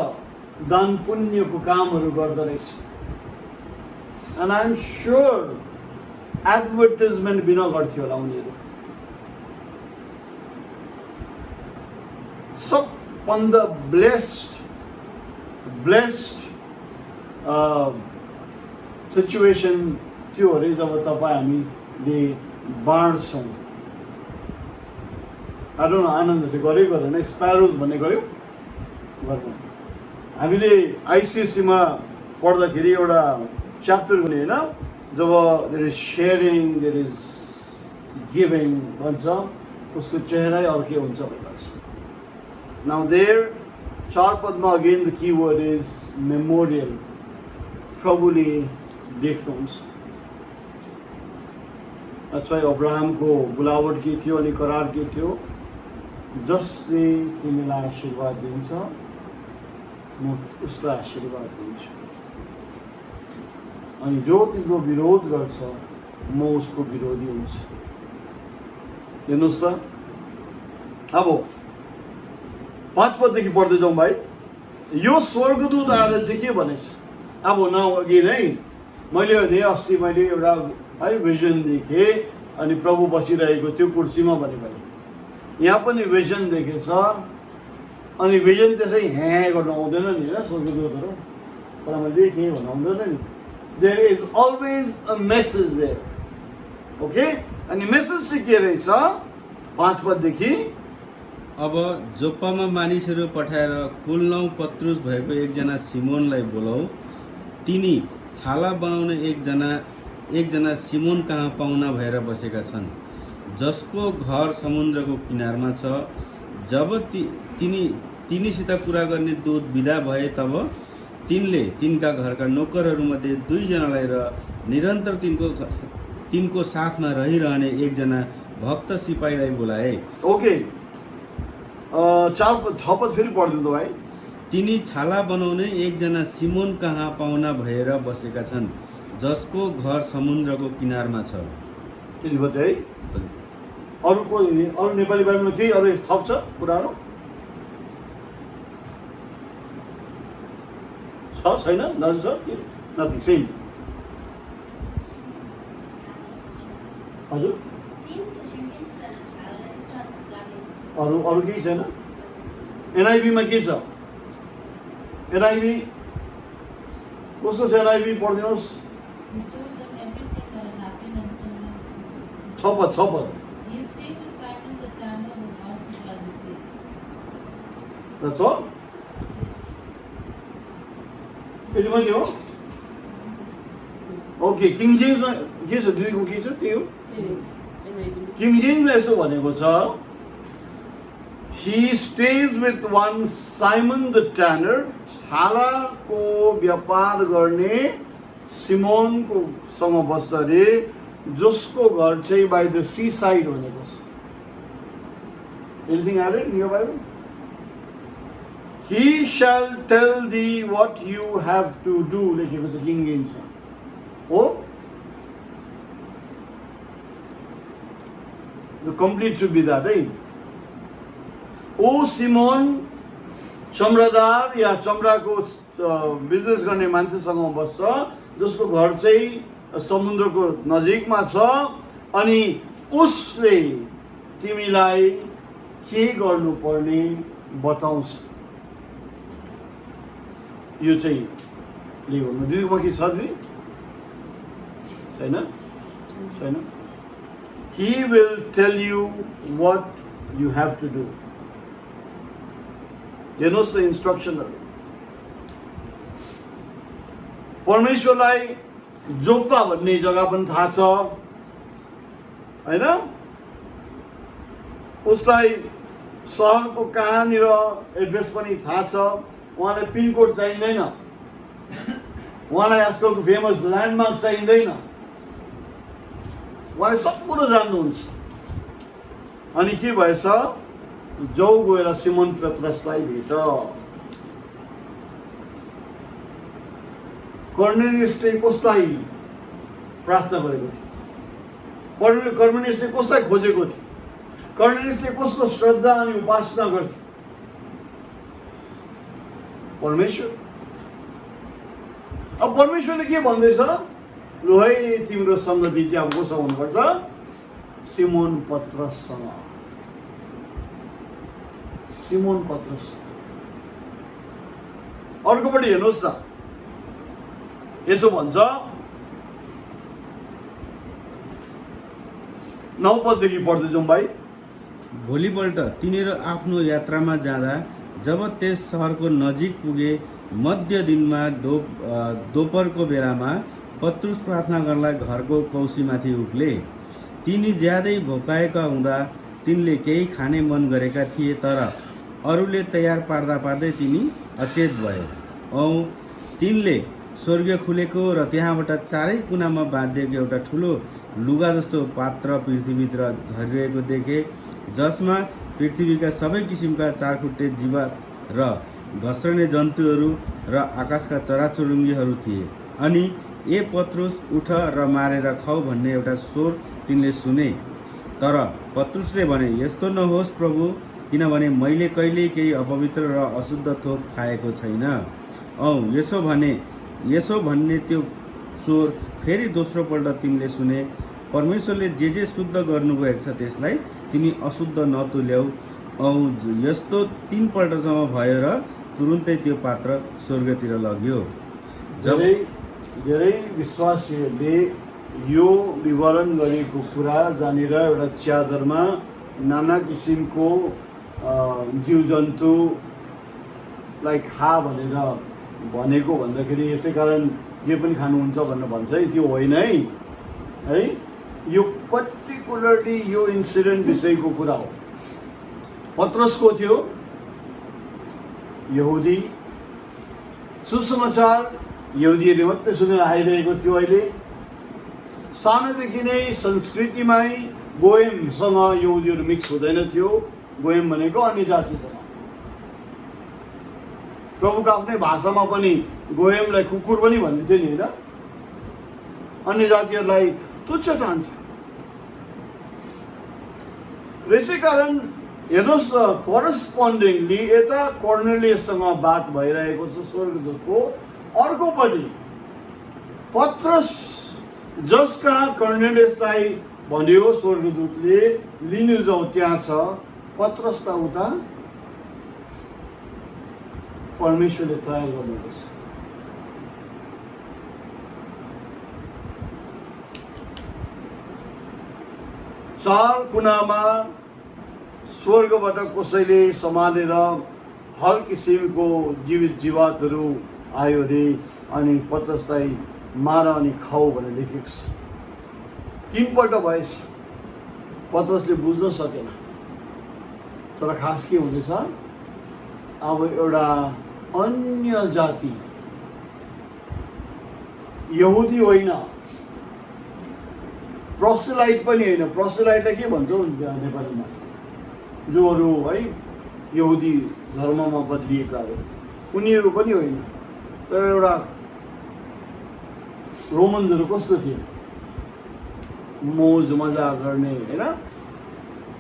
दान पुण्यको कामहरू गर्दो रहेछ. And I am sure advertisement बिना गर्थ्यो होला उनीहरू. सबभन्दा ब्लेस्ड सिचुएसन त्यो अरे जब तपाईँ हामीले बाँड्छौँ. आडो न आनन्दले गऱ्यो गरेन, स्प्यारोज भन्ने गऱ्यो गर्नु. हामीले आइसिएससीमा पढ्दाखेरि एउटा च्याप्टर हुने होइन, जब there is sharing there is giving भन्छ उसको चेहरै अर्कै हुन्छ भन्छ. नाउ देयर 4 पदमा again the key word is memorial. प्रभुले देख्नुहुन्छ. अच्छा अब्राहमको बुलावट के थियो अनि करार के थियो? जसले तिमीलाई आशीर्वाद दिन्छ म उसलाई आशीर्वाद दिन्छु, अनि जो तिम्रो विरोध गर्छ म उसको विरोधी हुन्छु. हेर्नुहोस् त. अब 5 पददेखि पढ्दै जाउँ भाइ. यो स्वर्गदूत आएर चाहिँ के भनेछ? अब न अघि नै मैले अस्ति एउटा है भिजन देखेँ अनि प्रभु बसिरहेको थियो कुर्सीमा भने यहाँ पनि भिजन देखेछ. अनि भिजन त्यसै ह्याँ गर्नु आउँदैन नि होइन स्वर्गदूतहरू, तर मैले देखेँ भन्नु आउँदैन नि. There is always a message there. Okay. अनि मेसेज चाहिँ के रहेछ 5 पददेखि? अब जोप्पामा मानिसहरू पठाएर कुलनौ पत्रुस भएको एकजना सिमोनलाई बोलाऊ. तिनी छाला बनाउने एकजना सिमोन कहाँ पाहुना भएर बसेका छन्, जसको घर समुद्रको किनारमा छ. जब तिनीसित कुरा गर्ने दूत बिदा भए तब तिनले तिनका घरका नोकरहरूमध्ये 2 जनालाई र निरन्तर तिनको साथमा रहिरहने एकजना भक्त सिपाहीलाई बोलाए. ओके. छ पद फेरि पढिदिनु भाइ। तिनी छाला बनाउने एकजना सिमोन कहाँ पाहुना भएर बसेका छन्, जसको घर समुद्रको किनारमा छ। त्यति भयो है। अरू नेपाली बाइबलमा केही अरू थप छ कुराहरू? छैन? दाजु छ के? Nothing, same. हजुर अरू केही छैन? एनआइबीमा के छ? एनआइबी कसको छ? एनआइबी पढिदिनुहोस्। छ पद। That's all? यति मात्रै हो? ओके, किङ जेम्समा के छ? दुईको के छ? त्यही हो। किङ जेम्समा यसो भनेको छ, he stays with one Simon the tanner, छालाको व्यापार गर्ने सिमोनको सँग बस्छ अरे, जसको घर चाहिँ बाई द सी साइड भनेको छ। Anything added in your Bible? He shall tell thee what you have to do, लेखेको छ किङ जेम्समा। हो? The complete should be that, है? ओ सिमोन चमरादार या चमराको बिजनेस गर्ने मान्छेसँग बस्छ, जसको घर चाहिँ समुद्रको नजिकमा छ, अनि उसले तिमीलाई के गर्नुपर्ने बताउँछ। यो चाहिँ लेख्नु दिदीकोमा के छ? दिदी छैन? He will tell you what you have to do. हेर्नुहोस् त इन्स्ट्रक्सनहरू। परमेश्वरलाई जोप्पा भन्ने जग्गा पनि थाहा छ, होइन? उसलाई सहरको कहाँनिर एड्रेस पनि थाहा छ। उहाँलाई पिनकोड चाहिँदैन, उहाँलाई आजकलको फेमस ल्यान्डमार्क चाहिँदैन, उहाँले सब कुरो जान्नुहुन्छ। अनि के भएछ? जाऊ गएर सिमोन पेत्रसलाई भेट। कर्नेलियसले कसलाई प्रार्थना गरेको थियो? कर्नेलियसले कसलाई खोजेको थियो? कर्नेलियसले कसको श्रद्धा अनि उपासना गर्थ्यो? परमेश्वर। अब परमेश्वरले के भन्दैछ? लु है, तिम्रो सङ्गति चाहिँ अब कसँग हुनुपर्छ? सिमोन पत्रससँग। सिमोन पत्रस। अर्कोपट्टि हेर्नुहोस् त, यसो भन्छ 9 पददेखि पढ्दै जाउँ भाइ। भोलिपल्ट तिनीहरू आफ्नो यात्रामा जाँदा जब त्यस सहरको नजिक पुगे, मध्य दिनमा दोपहरको बेलामा पत्रुस प्रार्थना गर्नलाई घरको कौसीमाथि उक्ले। तिनी ज्यादै भोकाएका हुँदा तिनले केही खाने मन गरेका थिए, तर अरूले तयार पार्दै तिनी अचेत भयो। तिनले स्वर्ग खुलेको र त्यहाँबाट चारै कुनामा बाँधिएको एउटा ठुलो लुगा जस्तो पात्र पृथ्वीभित्र झरिरहेको देखे, जसमा पृथ्वीका सबै किसिमका चारखुट्टे जीवात र घस्रने जन्तुहरू र आकाशका चराचुरुङ्गीहरू थिए। अनि ए पत्रुस, उठ र मारेर खाऊ भन्ने एउटा स्वर तिनले सुने। तर पत्रुसले भने, यस्तो नहोस् प्रभु, किनभने मैले कहिल्यै केही अपवित्र र अशुद्ध थोक खाएको छैन। यसो भन्ने त्यो स्वर फेरि दोस्रोपल्ट तिमीले सुने। परमेश्वरले जे शुद्ध गर्नुभएको छ त्यसलाई तिमी अशुद्ध नतुल्याऊ। यस्तो 3 पल्टसम्म भयो र तुरुन्तै त्यो पात्र स्वर्गतिर लग्यो। धेरै विश्वासीहरूले यो विवरण गरेको कुरा जानेर एउटा च्यादरमा नाना किसिमको जीव जन्तुलाई खा भनेर भनेको भन्दाखेरि यसै कारण जे पनि खानुहुन्छ भनेर भन्छ है, त्यो होइन है। यो पर्टिकुलरली यो इन्सिडेन्ट विषयको कुरा हो। पत्रसको थियो, यहुदी सुसमाचार यहुदीहरूले मात्रै सुनेर आइरहेको थियो। अहिले सानोदेखि नै संस्कृतिमै गोयमसँग यहुदीहरू मिक्स हुँदैन थियो। गोयम भनेको अन्य जातिसँग। प्रभुको आफ्नै भाषामा पनि गोयमलाई कुकुर पनि भनिन्थ्यो नि, होइन? अन्य जातिहरूलाई तुच्छ ठान्थ्यो। र यसै कारण हेर्नुहोस् न, करस्पोन्डिङली यता कर्नेलियससँग बात भइरहेको छ स्वर्गदूतको, अर्कोपट्टि पत्रस जसका कर्नेलियसलाई भन्यो स्वर्गदूतले लिनु जाऊ त्यहाँ छ, पत्रस त उता परमेश्वरले तयार गर्नुपर्छ। चार कुनामा स्वर्गबाट कसैले समालेर हर किसिमको जीवित जीवातहरू आयो रे, अनि पत्रसलाई मार अनि खाऊ भनेर लेखेको छ। 3 पल्ट भएछ, पत्रसले बुझ्न सकेन। तर खास के हुँदैछ, अब एउटा अन्य जाति, यहुदी होइन, प्रोसेलाइट पनि होइन। प्रोसेलाइटलाई के भन्छौँ नेपालीमा? जोहरू है यहुदी धर्ममा बदलिएकाहरू, उनीहरू पनि होइन। तर एउटा रोमन्सहरू कस्तो थिए? मौज मजा गर्ने, होइन?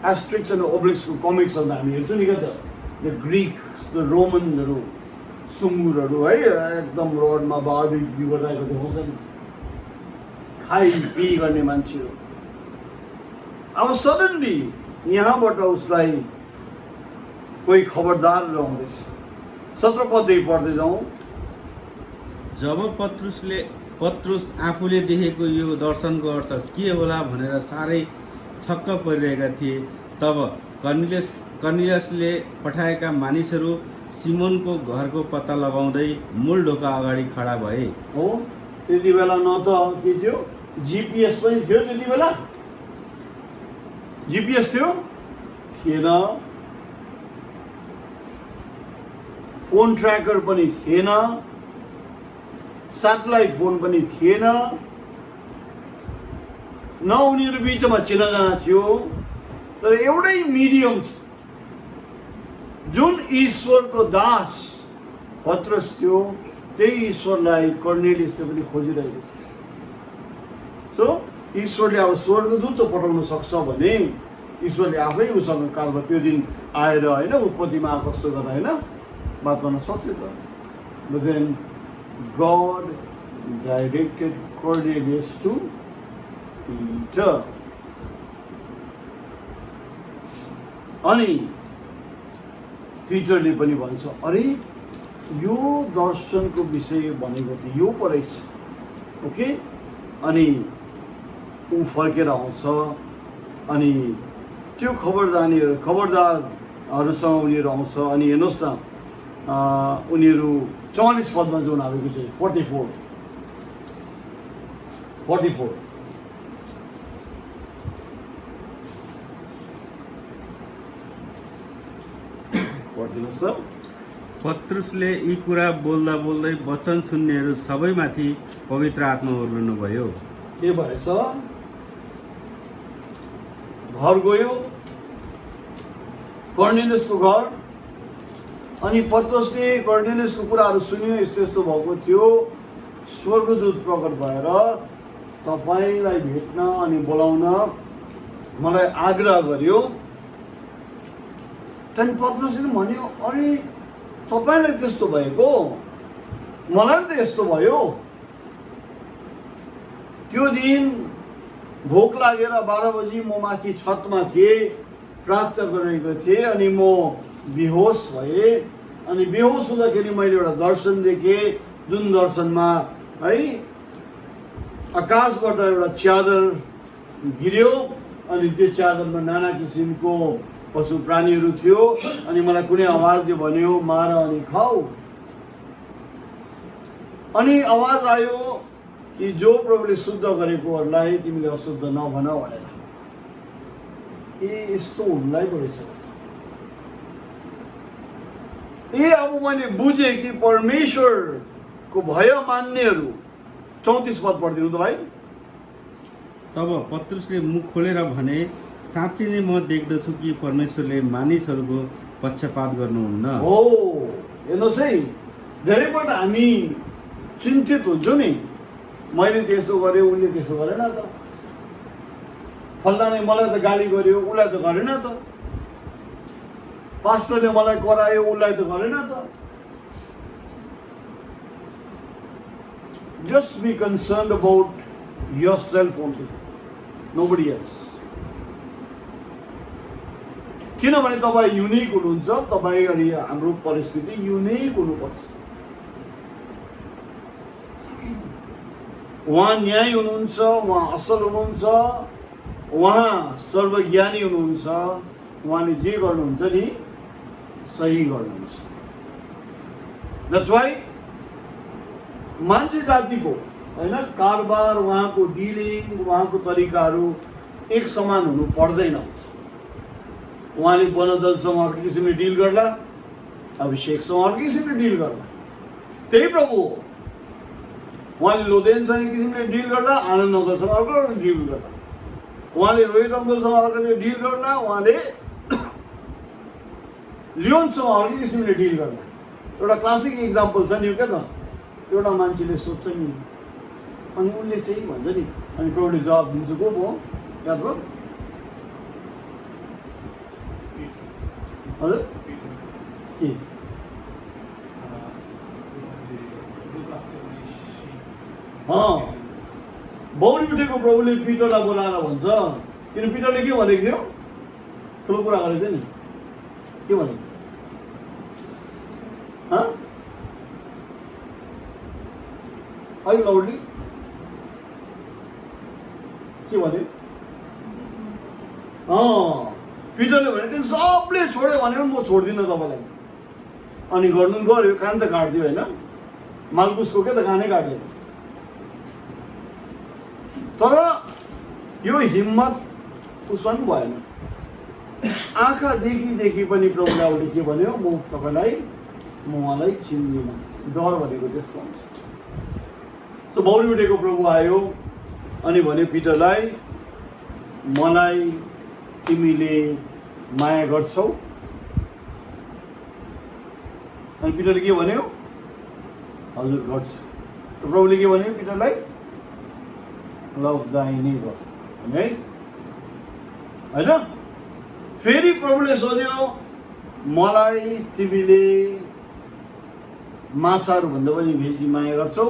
एस्ट्रिक्स एन्ड ओब्लिक्सको कमिक्सहरूमा हामी हेर्छौँ नि, क्या त? द ग्रिक्स, द रोमन्सहरू, सुँगुरहरू है एकदम रोडमा बारबिक्यू गरिरहेको देखाउँछ नि, खाइ पी गर्ने मान्छेहरू। अब सडनली यहाँबाट उसलाई कोही खबरदार रहँदैछ। 17 पददेखि पढ्दै जाउँ। जब पत्रुस आफूले देखेको यो दर्शनको अर्थ के होला भनेर साह्रै छक्क परिरहेका थिए, तब कर्नेलियसले पठाएका मानिसहरू सिमोनको घरको पत्ता लगाउँदै मूल ढोका अगाडि खडा भए। हो, त्यति बेला न त के थियो, जिपिएस पनि थियो त्यति बेला? जिपिएस थियो? थिएन। फोन ट्र्याकर पनि थिएन, सेटेलाइट फोन पनि थिएन, न उनीहरू बिचमा चिनाजाना थियो। तर एउटै मिडियम छ, जुन ईश्वरको दास पत्रस थियो, त्यही ईश्वरलाई कर्नेलियसले पनि खोजिरहेको थियो। सो ईश्वरले अब स्वर्गदूत त पठाउन सक्छ भने ईश्वरले आफै उसँग कालमा त्यो दिन आएर, होइन, उत्पत्तिमा कस्तो गरेर, होइन, बात गर्न सक्थ्यो त। But then God directed Cornelius to Peter. अनि पिटरले पनि भन्छ, अरे यो दर्शनको विषय भनेको त यो परेछ, ओके? अनि ऊ फर्केर आउँछ, अनि त्यो खबरदारहरूसँग उनीहरू आउँछ। अनि हेर्नुहोस् न, उनीहरू 44 पदमा जुन हालेको चाहिँ 44 पढिदिनुहोस् त। पत्रुसले यी कुरा बोल्दा बोल्दै वचन सुन्नेहरू सबैमाथि पवित्र आत्मा उर्लिनुभयो। के भएछ? घर गयो, कर्नेलियसको घर, अनि पत्रसले कर्नेलियसको कुराहरू सुन्यो, यस्तो यस्तो भएको थियो। स्वर्गदूत प्रकट भएर तपाईँलाई भेट्न अनि बोलाउन मलाई आग्रह गर्यो। त्यहाँदेखि पत्रसले भन्यो, अरे तपाईँलाई त्यस्तो भएको, मलाई त यस्तो भयो। त्यो दिन भोक लागेर 12 बजी म माथि छतमा थिएँ, प्रार्थना गरिरहेको थिएँ, अनि म बेहोस भएँ। अनि बेहोस हुँदाखेरि मैले एउटा दर्शन देखेँ, जुन दर्शनमा है आकाशबाट एउटा च्यादर गिर्यो, अनि त्यो च्यादरमा नाना किसिमको पशु प्राणीहरू थियो। अनि मलाई कुनै आवाजले भन्यो, मार अनि खाऊ। अनि आवाज आयो कि जो प्रभुले शुद्ध गरेकोहरूलाई तिमीले अशुद्ध नभन भनेर। यस्तो हुनलाई परेछ। अब मैले बुझेँ कि परमेश्वरको भय मान्नेहरू। 34 पद पढिदिनु त भाइ। तब पत्रुसले मुख खोलेर भने, साँच्चै नै म देख्दछु कि परमेश्वरले मानिसहरूको पक्षपात गर्नुहुन्न। हो, हेर्नुहोस् है, धेरैपल्ट हामी चिन्तित हुन्छौँ नि, मैले त्यसो गरेँ उसले त्यसो गरेन त, फल्नाले मलाई त गाली गर्यो उसलाई त गरेन त, पास्टरले मलाई करायो उसलाई त गरेन त। Just be concerned about yourself only, nobody else. किनभने तपाईँ युनिक हुनुहुन्छ, तपाईँ अनि हाम्रो परिस्थिति युनिक हुनुपर्छ। उहाँ न्याय हुनुहुन्छ, उहाँ असल हुनुहुन्छ, उहाँ सर्वज्ञानी हुनुहुन्छ, उहाँले जे गर्नुहुन्छ नि सही गर्नुहुन्छ। That's why मान्छे जातिको हैन कारोबार, उहाँको डिलिङ, उहाँको तरिकाहरू एक समान हुनु पर्दैन। उहाँले बनदलसँग अर्को किसिमले डिल गर्ला, अभिषेकसँग अर्को किसिमले डिल गर्ला, त्यही प्रभु हो। उहाँले लोदेनसँग एक किसिमले डिल गर्ला, आनन्द अङ्कलसँग अर्को डिल गर्ला, उहाँले रोहित अङ्कलसँग अर्को डिल गर्ला, उहाँले लियोनसँग अर्को किसिमले डिल गर्ला। एउटा क्लासिक इक्जाम्पल छ नि, क्या त, एउटा मान्छेले सोध्छ नि अनि उसले चाहिँ भन्छ नि, अनि प्रभुले जवाब दिन्छ, को पो याद भयो? हजुर के बौरी उठेको प्रभुले पिटरलाई बोलाएर भन्छ, किन पिटरले के भनेको थियो? ठुलो कुरा गरेको थियो नि, के भनेको थियो? अहिले लाउडली के भन्यो? पिटरले भने त्यो सबले छोड्यो भने म छोड्दिनँ तपाईँलाई। अनि गर्नु गऱ्यो, कान त काट्दियो होइन, मालकुसको के त कानै काट्यो। तर यो हिम्मत उसमा पनि भएन। आँखा देखि पनि प्रभुले आउले के भन्यो? म तपाईँलाई, म उहाँलाई चिन्दिनँ। डर भनेको त्यस्तो हुन्छ। सो बौरी उठेको प्रभु आयो अनि भन्यो पिटरलाई, मलाई तिमीले माया गर्छौ? अनि पिटरले के भन्यो? हजुर गर्छु। प्रभुले के भन्यो पिटरलाई? लभ दाइ नेबर, है होइन? फेरि प्रभुले सोध्यो, मलाई तिमीले माछाहरू भन्दा पनि बेसी माया गर्छौ?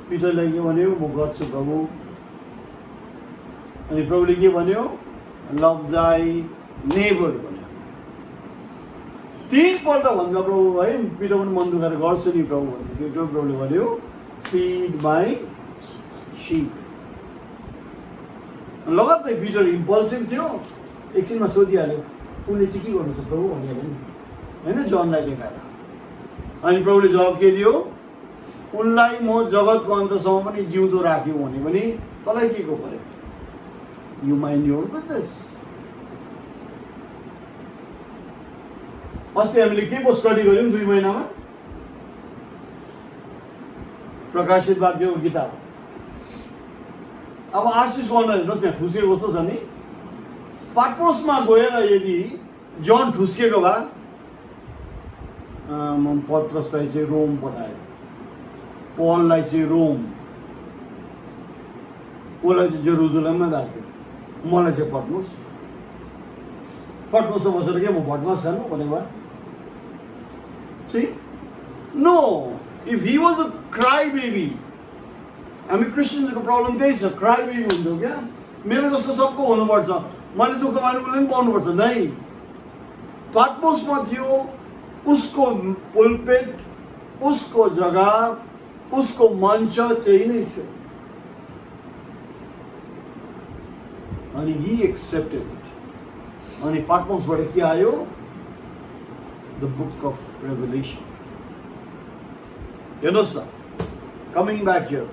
पिटरले के भन्यो? म गर्छु प्रभु। अनि प्रभुले के भन्यो? लभ दाइ नेबर भन्यो। तीनपल्ट भन्दा प्रभु है, पिटर पनि मन दुखाएर गर्छु नि प्रभु भन्यो। प्रभुले भन्यो फिड माई सिप। लगत्तै पिटर इम्पल्सिभ थियो, एकछिनमा सोधिहाल्यो उसले चाहिँ के गर्नु छ प्रभु भनिहाल्यो नि, होइन, जनलाई देखाएर। अनि प्रभुले जवाब के दियो? उनलाई म जगतको अन्तसम्म पनि जिउँदो राख्यो भने पनि तँलाई के को पर्यो? You mind your business. अस्ति हामीले के पो स्टडी गऱ्यौँ 2 महिनामा? प्रकाशित वाक्यको किताब। अब आशिष गर्न हेर्नुहोस्, त्यहाँ ठुस्केको कस्तो छ नि, पाटमोसमा गएर यदि जन ठुस्केको भए पत्रसलाई चाहिँ रोम पठायो, पललाई चाहिँ रोम, उसलाई चाहिँ जेरुजलममा राख्यो, मलाई चाहिँ पटमोसमा बसेर के म भटमास खानु भनेको भए? No, if he was a cry baby, हामी क्रिस्चियन्सको प्रब्लम त्यही छ, क्राई बेबी हुन्छौँ क्या, मेरो जस्तो सबको हुनुपर्छ, मैले दुःख मानेको पनि पाउनुपर्छ। नै, पाटमोसमा थियो, उसको पुलपेट, उसको जग्गा, उसको मञ्च त्यही नै थियो। अनि ही एक्सेप्टेड इट। अनि पाटमोसबाट के आयो? The book of revelation. हेर्नुहोस् न, coming back here,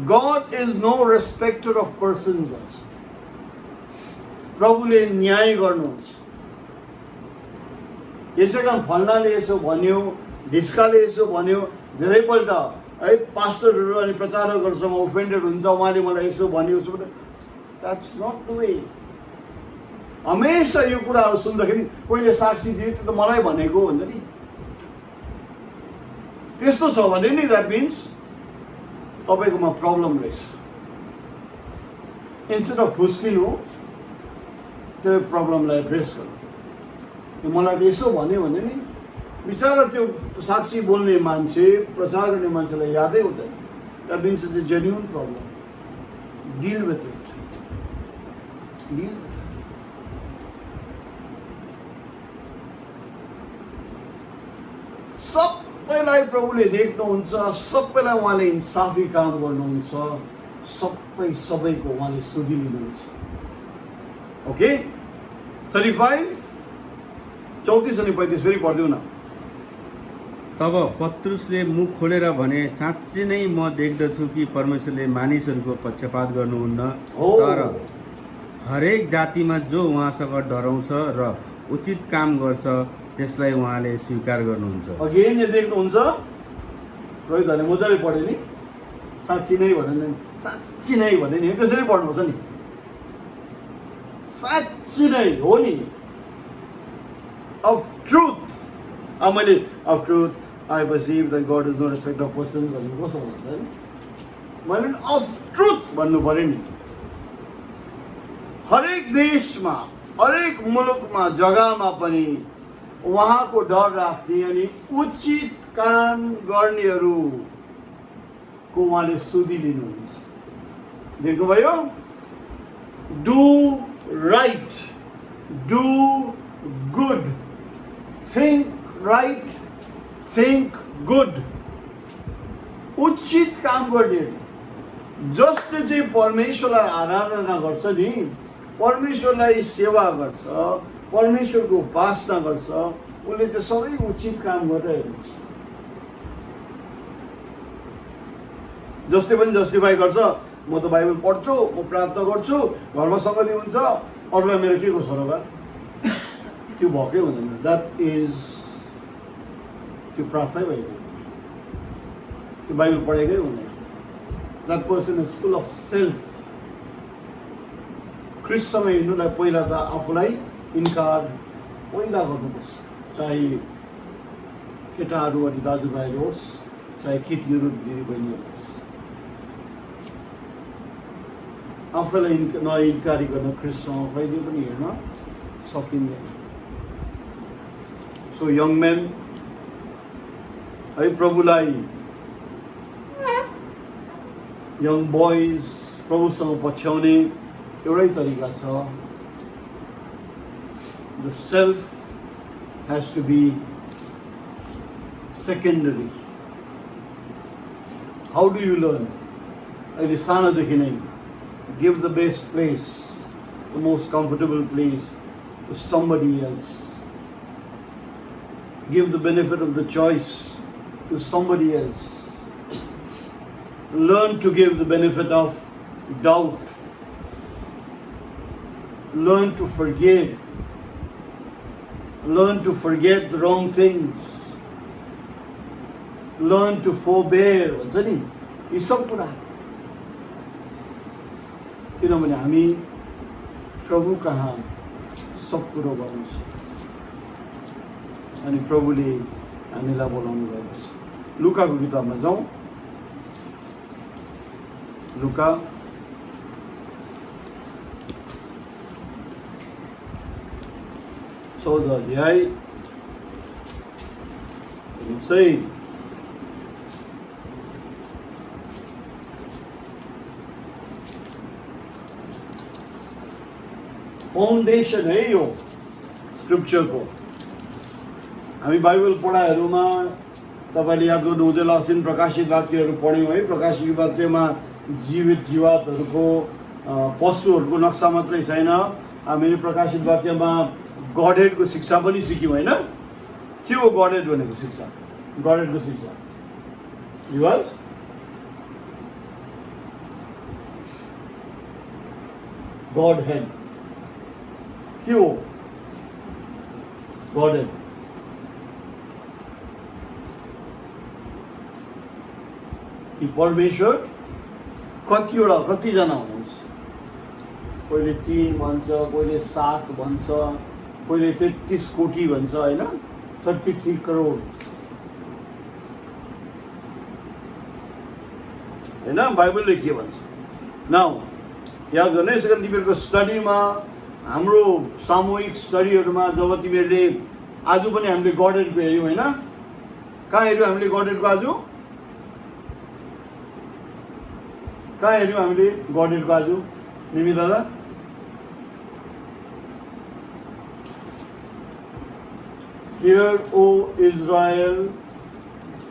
God is no respecter of person भन्छ। प्रभुले न्याय गर्नुहुन्छ। यसै कारण फल्नाले यसो भन्यो, ढिस्काले यसो भन्यो, धेरैपल्ट है पास्टरहरू अनि प्रचारकहरूसँग ओफेन्डेड हुन्छ, उहाँले मलाई यसो भन्यो उसो भन्यो। That's not the way. हमेशा यो कुराहरू सुन्दाखेरि कोहीले साक्षी दिए त्यो त मलाई भनेको भन्छ नि। त्यस्तो छ भने नि द्याट मिन्स तपाईँकोमा प्रब्लम रहेछ। इन्स्टेड अफ ठुस्किनु त्यो प्रब्लमलाई एड्रेस गर्नु। मलाई त यसो भन्यो भने नि बिचरा त्यो साक्षी बोल्ने मान्छे, प्रचार गर्ने मान्छेलाई यादै हुँदैन। That means it's a genuine problem. Deal with it. Deal with it. सबैलाई प्रभुले देख्नुहुन्छ, सबैलाई उहाँले इन्साफी काम गर्नुहुन्छ, सबैको उहाँले सुधि लिनुहुन्छ। ओके 35 34 अनि 35 फेरि पढ्दिउँ न। तब पत्रुसले मुख खोलेर भने, साँच्चै नै म देख्दछु कि परमेश्वरले मानिसहरूको पक्षपात गर्नुहुन्न, तर हरेक जातिमा जो उहाँसँग डराउँछ र उचित काम गर्छ त्यसलाई उहाँले स्वीकार गर्नुहुन्छ। अगेन यो देख्नुहुन्छ रोहितहरूले मजाले पढ्यो नि। साँच्ची नै भने नि, साँच्ची नै भने नि त्यसरी पढ्नुपर्छ नि। साँच्ची नै हो नि। Of truth. अब मैले of truth I perceive that God is no respect of person भन्नु कस्तो भन्छ हैन? मैले अफ ट्रुथ भन्नु पर्यो नि। हरेक देशमा, हरेक मुलुकमा, जग्गामा पनि उहाँको डर राख्ने अनि उचित काम गर्नेहरूको उहाँले सुधि लिनुहुन्छ। देख्नुभयो? Do right, do good, think right, think good. उचित काम गर्ने जसले चाहिँ परमेश्वरलाई आराधना गर्छ नि, परमेश्वरलाई सेवा गर्छ, परमेश्वरको उपासना गर्छ, उसले त्यो सबै उचित काम गरिरहेको हुन्छ। जसले पनि जस्टिफाई गर्छ, म त बाइबल पढ्छु, म प्रार्थना गर्छु, घरमा सङ्गति हुन्छ, अरूलाई मेरो के को सरोकार, त्यो भएकै हुँदैन। द्याट इज त्यो प्रार्थनै भएको, त्यो बाइबल पढेकै हुँदैन। That person is full of self. ख्रिस्टसँग हिँड्नुलाई पहिला त आफूलाई इन्कार पहिला गर्नुपर्छ। चाहे केटाहरू अनि दाजुभाइहरू होस्, चाहे केटीहरू दिदीबहिनीहरू होस्, आफूलाई नइन्कारी गर्न ख्रिस्टसँग कहिले पनि हिँड्न सकिँदैन। सो यङ मेन है, प्रभुलाई, यङ बोइज प्रभुसँग पछ्याउने एउटै तरिका छ। The self has to be secondary. How do you learn? अहिले सानोदेखि नै give the best place, the most comfortable place to somebody else. Give the benefit of the choice to somebody else. Learn to give the benefit of doubt. Learn to forgive. Learn to forget the wrong things. Learn to forbear. भन्छ नि, यी सब कुरा। किनभने हामी प्रभु कहाँ सब कुरो गर्नुहुन्छ अनि प्रभुले हामीलाई बोलाउनु भएको छ। लुकाको किताबमा जाउँ। लुका चौध अध्याय सही फाउन्डेसन है यो स्क्रिप्चरको। हामी बाइबल पढाइहरूमा तपाईँले याद गर्नुहुन्छ होला, अस्ति प्रकाशित वाक्यहरू पढ्यौँ है। प्रकाशित वाक्यमा जीवित जीवातहरूको पशुहरूको नक्सा मात्रै छैन, हामीले प्रकाशित वाक्यमा गडहेडको शिक्षा पनि सिक्यौँ होइन। के हो गडहेड भनेको शिक्षा? गडहेडको शिक्षा गडहेड के हो? गडहेड कि परमेश्वर कतिजना हुनुहुन्छ? कोहीले 3 भन्छ, कोहीले 7 भन्छ, कोहीले 33 कोटी भन्छ होइन, 33 करोड होइन, बाइबलले के भन्छ। नाउ याद गर्नु, यसै कारण तिमीहरूको स्टडीमा, हाम्रो सामूहिक स्टडीहरूमा जब तिमीहरूले आज पनि हामीले गडेडको हेऱ्यौँ होइन, कहाँ हेऱ्यौँ हामीले गडेडको? आज कहाँ हेऱ्यौँ हामीले गडेडको? आज निमी दादा Hear, O Israel,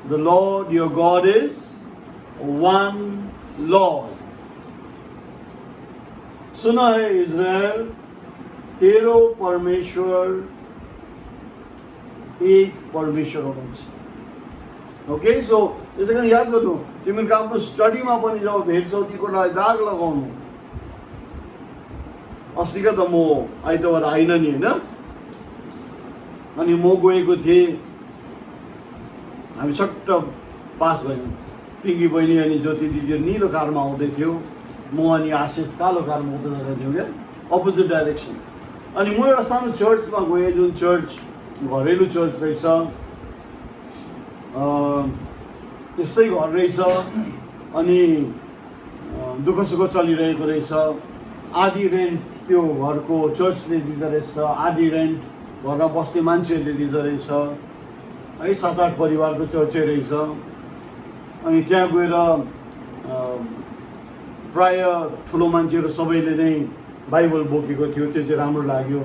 the Lord your God is one Lord. सुना है इज़राइल, तेरो परमेश्वर एक परमेश्वर हुनुहुन्छ। ओके, सो यसै कारण याद गर्नु, तिमीहरूको आफ्नो स्टडीमा पनि जब भेट्छौ ती कुरालाई दाग लगाउनु। अस्तिका त म आइतबार आइन नि होइन, अनि म गएको थिएँ, हामी सट्ट पास भयौँ। पिङ्की बहिनी अनि ज्योति दिदी निलो कारमा आउँदै थियो, म अनि आशिष कालो कारमा आउँदै जाँदै थियौँ क्या, अपोजिट डाइरेक्सन। अनि म एउटा सानो चर्चमा गएँ, जुन चर्च घरेलु चर्च रहेछ, यस्तै घर रहेछ, अनि दुःख सुख चलिरहेको रहेछ। आधी रेन्ट त्यो घरको चर्चले दिँदो रहेछ, आधी रेन्ट घरमा बस्ने मान्छेहरूले दिँदो रहेछ है, 7-8 परिवारको चर्चै रहेछ। अनि त्यहाँ गएर प्राय ठुलो मान्छेहरू सबैले नै बाइबल बोकेको थियो, त्यो चाहिँ राम्रो लाग्यो।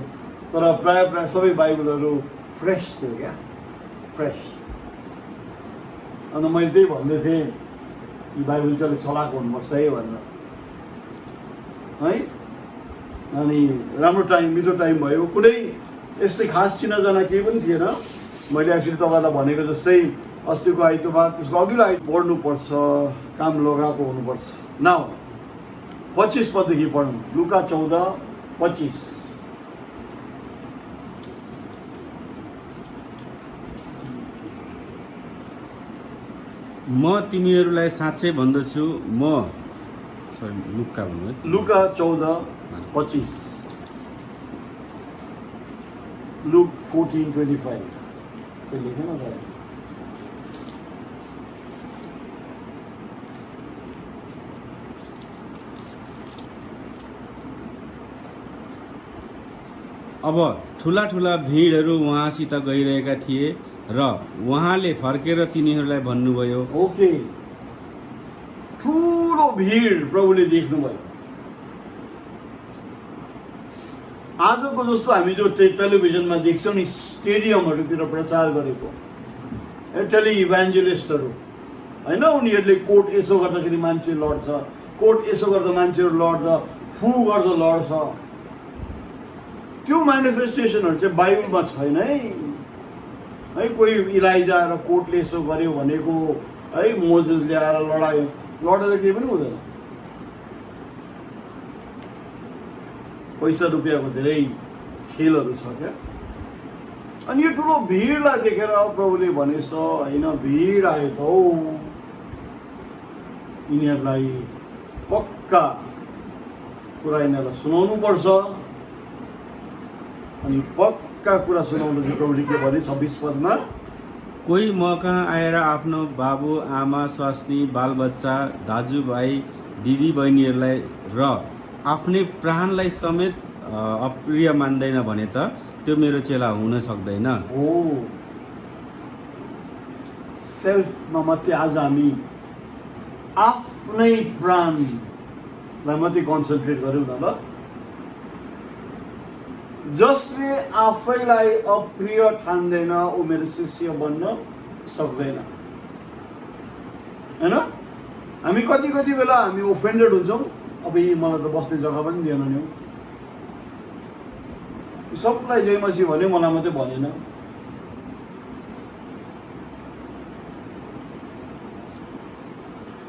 तर प्राय सबै बाइबलहरू फ्रेस थियो क्या, फ्रेस। अन्त मैले त्यही भन्दै थिएँ कि बाइबल चाहिँ अलिक चलाएको हुनुपर्छ है भनेर है। अनि राम्रो टाइम, मिठो टाइम भयो। कुनै यस्तै खास चिनाजाना केही पनि थिएन। मैले एक्चुअली तपाईँलाई भनेको जस्तै अस्तिको आइतबार, त्यसको अघिल्लो आइतबार पढ्नुपर्छ, काम लगाएको हुनुपर्छ। नाउ 25 पददेखि पढौँ, लुका 14:25। म तिमीहरूलाई साँच्चै भन्दछु, लुका भन्नु, लुका 14:25, लुक 14:25 लेखेन दाइ? अब ठुला ठुला भिडहरू उहाँसित गइरहेका थिए र उहाँले फर्केर तिनीहरूलाई भन्नुभयो। ओके, ठुलो भिड प्रभुले देख्नुभयो। आजको जस्तो हामी जो टेलिभिजनमा देख्छौँ नि, स्टेडियमहरूतिर प्रचार गरेको टेलि इभान्जेलिस्टहरू होइन, उनीहरूले कोट यसो गर्दाखेरि मान्छे लड्छ, कोट यसो गर्दा मान्छेहरू लड्छ, फु गर्दा लड्छ। त्यो म्यानिफेस्टेसनहरू चाहिँ बाइबलमा छैन है। कोही इलाइजा आएर कोटले यसो गर्यो भनेको है, मोजेसले आएर लडायो, लडेर केही पनि हुँदैन। पैसा रुपियाँको धेरै खेलहरू छ क्या। अनि यो ठुलो भिडलाई देखेर प्रभुले भनेछ होइन, भिड आयो त हौ, यिनीहरूलाई पक्का कुरा यिनीहरूलाई सुनाउनु पर्छ। अनि पक्का कुरा सुनाउँदा चाहिँ प्रभुले के भने 26 पदमा, कोही म कहाँ आएर आफ्नो बाबु आमा स्वास्नी बालबच्चा दाजुभाइ दिदी बहिनीहरूलाई र आफ्नै प्राणलाई समेत अप्रिय मान्दैन भने त त्यो मेरो चेला हुन सक्दैन। हो, सेल्फमा मात्रै आज हामी आफ्नै प्राणलाई मात्रै कन्सन्ट्रेट गरौँ न ल। जसले आफैलाई अप्रिय ठान्दैन ऊ मेरो शिष्य बन्न सक्दैन होइन। हामी कति बेला हामी ओफेन्डेड हुन्छौँ, अब यी मलाई त बस्ने जग्गा पनि दिएन नि, सबलाई जय मसी भने मलाई मात्रै भनेन।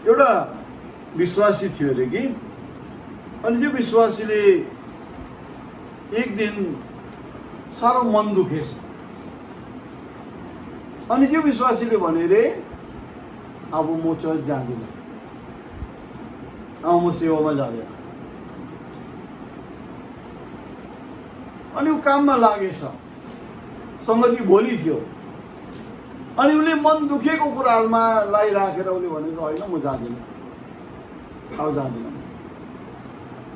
एउटा विश्वासी थियो अरे कि, अनि त्यो विश्वासीले एक दिन साह्रो मन दुखेछ। अनि त्यो विश्वासीले भने रे, अब म चर्च जाँदिनँ, अब म सेवामा जाँदैन। अनि ऊ काममा लागेछ, सङ्गति भोलि थियो, अनि उसले मन दुखेको कुराहरूमा राखेर उसले भनेको होइन म जाँदिनँ, अब जाँदिनँ।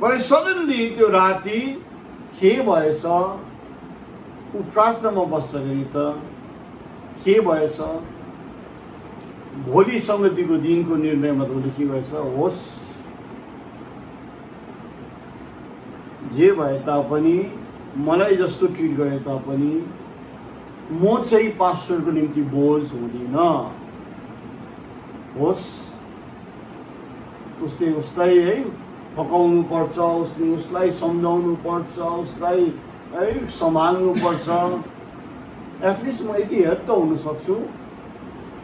भने सडनली त्यो राति के भएछ, ऊ प्रार्थनामा बस्दाखेरि त के भएछ, भोलि सङ्गतिको दिनको निर्णयमा त उसले के भएछ, होस् जे भए तापनि मलाई जस्तो ट्रिट गरे तापनि म चाहिँ पास्टरको निम्ति बोझ हुँदिनँ, होस् उसले उसलाई है फकाउनु पर्छ, उसले उसलाई सम्झाउनु पर्छ, उसलाई है सम्हाल्नु पर्छ, एटलिस्ट म यति हेल्प त हुन सक्छु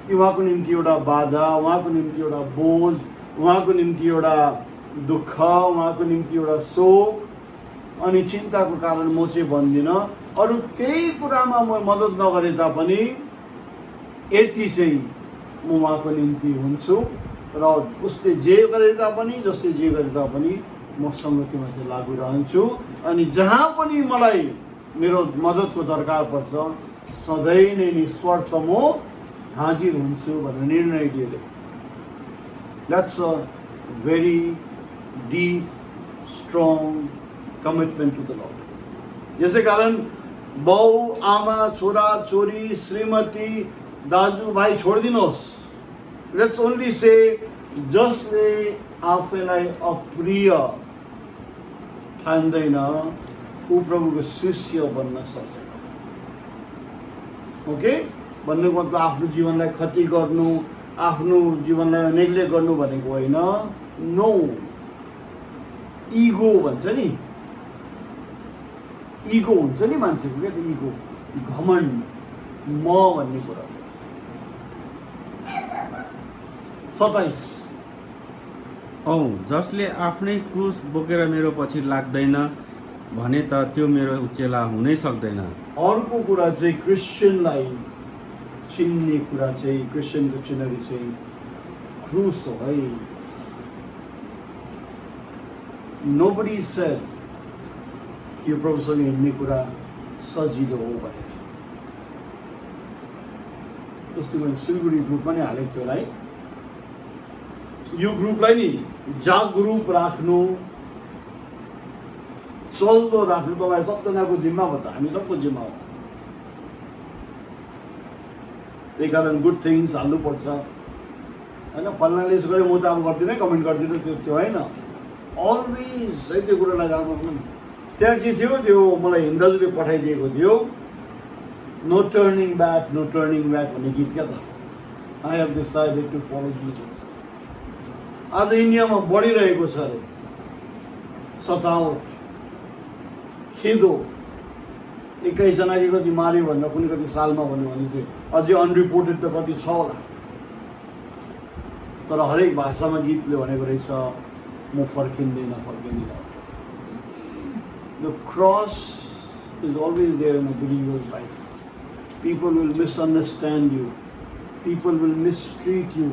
कि उहाँको निम्ति एउटा बाधा, उहाँको निम्ति एउटा बोझ, उहाँको निम्ति एउटा दुःख, उहाँको निम्ति एउटा शोक अनि चिन्ताको कारण म चाहिँ भन्दिनँ। अरू केही कुरामा म मद्दत नगरे तापनि यति चाहिँ म उहाँको निम्ति हुन्छु र उसले जे गरे तापनि, जसले जे गरे तापनि म सङ्गतिमा चाहिँ लागु रहन्छु, अनि जहाँ पनि मलाई मेरो मद्दतको दरकार पर्छ सधैँ नै निस्वार्थ म हाजिर हुन्छु भनेर निर्णय लिएर। That's a very deep strong commitment to the Lord. यसै कारण बाउ आमा छोरा छोरी श्रीमती दाजुभाइ छोडिदिनुहोस्। लेट्स ओन्ली से जसले आफैलाई अप्रिय ठान्दैन ऊ प्रभुको शिष्य बन्न सक्दैन। ओके, भन्नुको मतलब आफ्नो जीवनलाई क्षति गर्नु, आफ्नो जीवनलाई नेग्लेक्ट गर्नु भनेको होइन। नो, इगो भन्छ नि, इगो हुन्छ नि मान्छेको, क्या त इगो, घमण्ड, म भन्ने कुरा। 27 औ जसले आफ्नै क्रुस बोकेर मेरो पछि लाग्दैन भने त त्यो मेरो चेला हुनै सक्दैन। अर्को कुरा चाहिँ क्रिस्चियनलाई चिन्ने कुरा चाहिँ, क्रिस्चियनको चिन्हरी चाहिँ क्रुस हो है। नोबडी सेड यो प्रभुसँग हिँड्ने कुरा सजिलो हो भनेर। जस्तो मैले सिलगढी ग्रुपमा नै हालेको थियो होला है। यो ग्रुपलाई नि जागरुक राख्नु, चल्दो राख्नु तपाईँ सबजनाको जिम्मा भयो त, हामी सबको जिम्मा हो। त्यही कारण गुड थिङ्स हाल्नुपर्छ होइन। फल्नाले यसो गरे म त अब गर्दिनँ, कमेन्ट गर्दिनँ, त्यो होइन। अलवेज है त्यो कुरालाई जान्नु। त्यहाँ के थियो, त्यो मलाई हिन्दाजुले पठाइदिएको थियो, no turning back, no turning back भन्ने गीत क्या त। I have decided to follow Jesus. आज इन्डियामा बढिरहेको छ अरे सतावट, खेदो। 21जना कि कति मार्यो भनेर, कुनै कति सालमा भन्यो भने चाहिँ अझै अनरिपोर्टेड त कति छ होला। तर हरेक भाषामा गीतले भनेको रहेछ म फर्किँदैन, फर्किँदैन। The cross is always there in a believer's life. People will misunderstand you. People will mistreat you.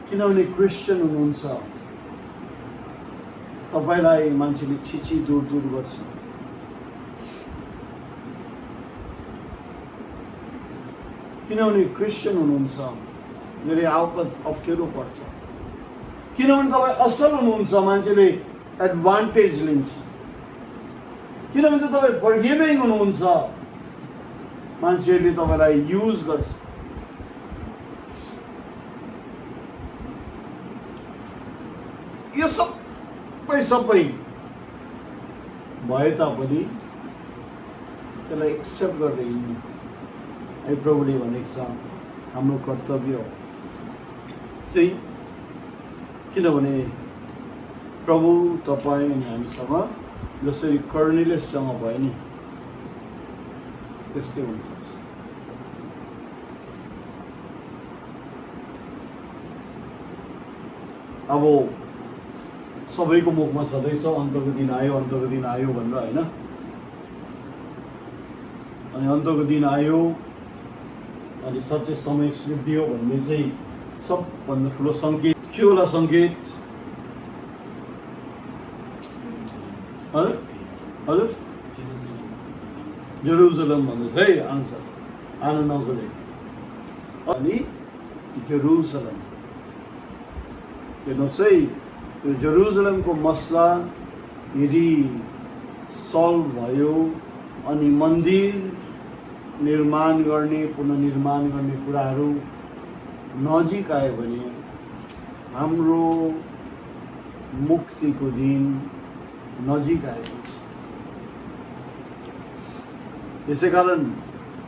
किनभने क्रिस्चियन हुनुहुन्छ, तपाईलाई मान्छेले छिची दूर दूर गर्छ। किनभने क्रिस्चियन हुनुहुन्छ, धेरै आपद अप्ठ्यारो पर्छ। किनभने तपाईँ असल हुनुहुन्छ, मान्छेले एडभान्टेज लिन्छ। किनभने चाहिँ तपाईँ फर्गिभिङ हुनुहुन्छ, मान्छेहरूले तपाईँलाई युज गर्छ। यो सबै भए तापनि त्यसलाई एक्सेप्ट गर्दै हिँड्नु है प्रभुले भनेको छ हाम्रो कर्तव्य हो चाहिँ। किनभने प्रभु तपाईँ अनि हामीसँग जसरी कर्नेलियससँग भयो नि त्यस्तै हुन्छ। अब सबैको मुखमा छँदैछ अन्तको दिन आयो, अन्तको दिन आयो भनेर होइन। अनि अन्तको दिन आयो अनि सच्चै समय सिद्धियो भन्ने चाहिँ सबभन्दा ठुलो सङ्केत के होला? सङ्केत हजुर हजुर जेरुसलम भन्दैछ है, आनु नगले अनि जेरुसलम। हेर्नुहोस् है, यो जेरुसलमको मसला यदि सल्भ भयो अनि मन्दिर निर्माण गर्ने, पुनर्निर्माण गर्ने कुराहरू नजिक आयो भने हाम्रो मुक्तिको दिन नजिक आएको छ। यसै कारण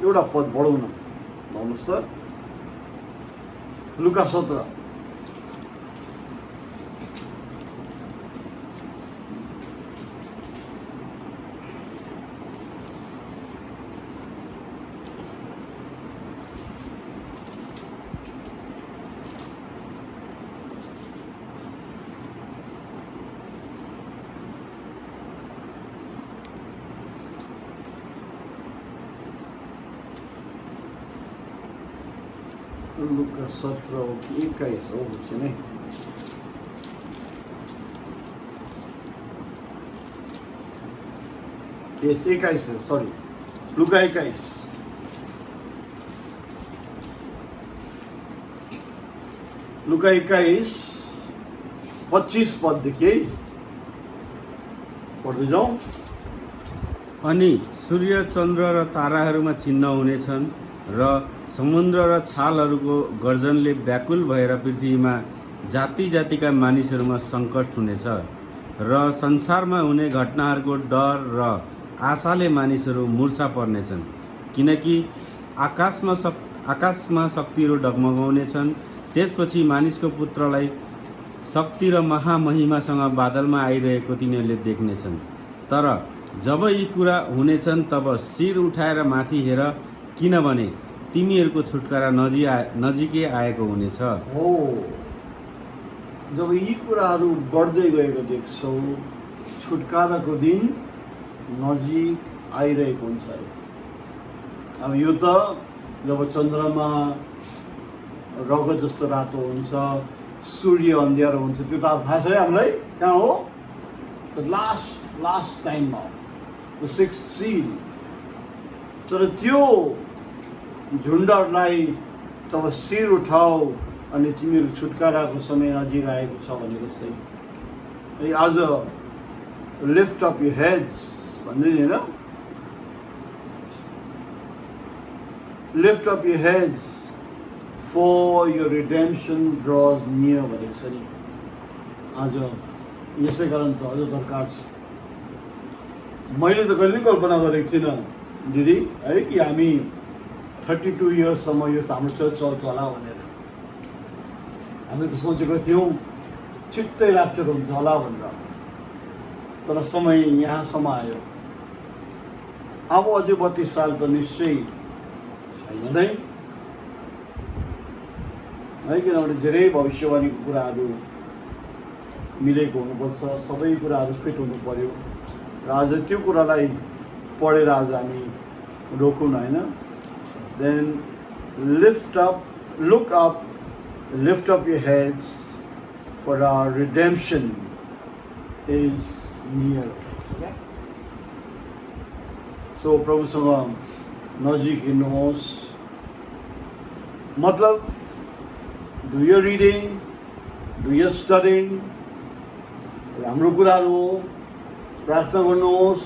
एउटा पद बढाउन भन्नुहोस् त, लुका 17 लुका 17:21 हो भन्छ नै। यस 21 है, सरी, लुका 21 लुका 21:25 पददेखि है पढ्दै जाउँ। अनि सूर्य चन्द्र र ताराहरूमा चिन्ह हुनेछन् र समुद्र र छालहरूको गर्जनले व्याकुल भएर पृथ्वीमा जाति जातिका मानिसहरूमा सङ्कट हुनेछ र संसारमा हुने घटनाहरूको डर र आशाले मानिसहरू मूर्छा पर्नेछन्, किनकि आकाशमा शक्तिहरू डगमगाउनेछन्। त्यसपछि मानिसको पुत्रलाई शक्ति र महामहिमासँग बादलमा आइरहेको तिनीहरूले देख्नेछन्। तर जब यी कुरा हुनेछन् तब शिर उठाएर माथि हेर, किनभने तिमीहरूको छुटकारा नजिकै आएको हुनेछ। हो, जब यी कुराहरू बढ्दै गएको देख्छौ, छुटकाराको दिन नजिक आइरहेको हुन्छ अरे। अब यो त जब चन्द्रमा रगत जस्तो रातो हुन्छ, सूर्य अँध्यारो हुन्छ, त्यो त अब थाहा छ है हामीलाई कहाँ हो, लास्ट टाइममा द सिक्स्थ सील। तर त्यो झुन्डहरूलाई तब शिर उठाऊ अनि तिमीहरू छुटकाराको समय नजिक आएको छ भने जस्तै है। आज लिफ्ट अप योर हेड्स भन्दै नि होइन, lift up your heads for your redemption draws near भनेको छ नि। आज यसै कारण त अझ दरकार छ। मैले त कहिले कल्पना गरेको थिइनँ दिदी है कि हामी 32 इयर्ससम्म यो हाम्रो चर्च चल्छ होला भनेर। हामी त सोचेको थियौँ छिट्टै ऱ्याप्चर हुन्छ होला भनेर, तर समय यहाँसम्म आयो। अब अझै 32 साल त निश्चय छैन नै है, किनभने धेरै भविष्यवाणीको कुराहरू मिलेको हुनुपर्छ, सबै कुराहरू फिट हुनु पर्यो। र आज त्यो कुरालाई पढेर आज हामी रोकौँ न होइन। Then lift up, look up, lift up your heads, for our redemption is near. Okay? So प्रभुसँग नजिक हिँड्नुहोस्, मतलब do your reading, do your studying, राम्रो कुराहरू हो, प्रार्थना गर्नुहोस्,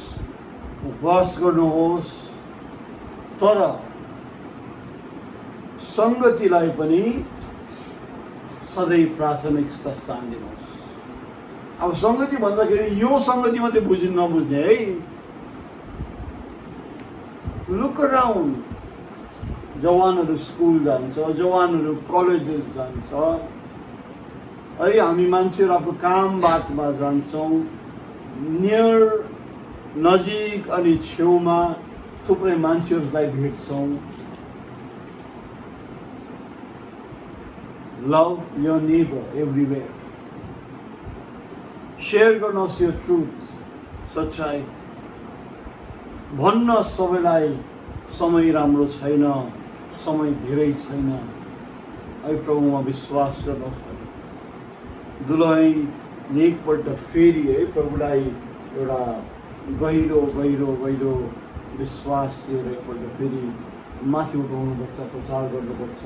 उपवास गर्नुहोस्, तर सङ्गतिलाई पनि सधैँ प्राथमिक स्थान दिनुहोस्। अब सङ्गति भन्दाखेरि यो सङ्गति मात्रै नबुझ्ने है। लुक अराउन्ड, जवानहरू स्कुल जान्छ, जवानहरू कलेजेस जान्छ है, हामी मान्छेहरू आफ्नो काम बातमा जान्छौँ, नियर नजिक अनि छेउमा थुप्रै मान्छेहरूलाई भेट्छौँ। Love your neighbor everywhere. Share गर्नुहोस् यो ट्रुथ, सच्चाइ भन्न सबैलाई समय राम्रो छैन, समय धेरै छैन है, प्रभुमा विश्वास गर्नुहोस्। दुलही एकपल्ट फेरि है प्रभुलाई एउटा गहिरो गहिरो गहिरो विश्वास लिएर एकपल्ट फेरि माथि उठाउनुपर्छ, प्रचार गर्नुपर्छ।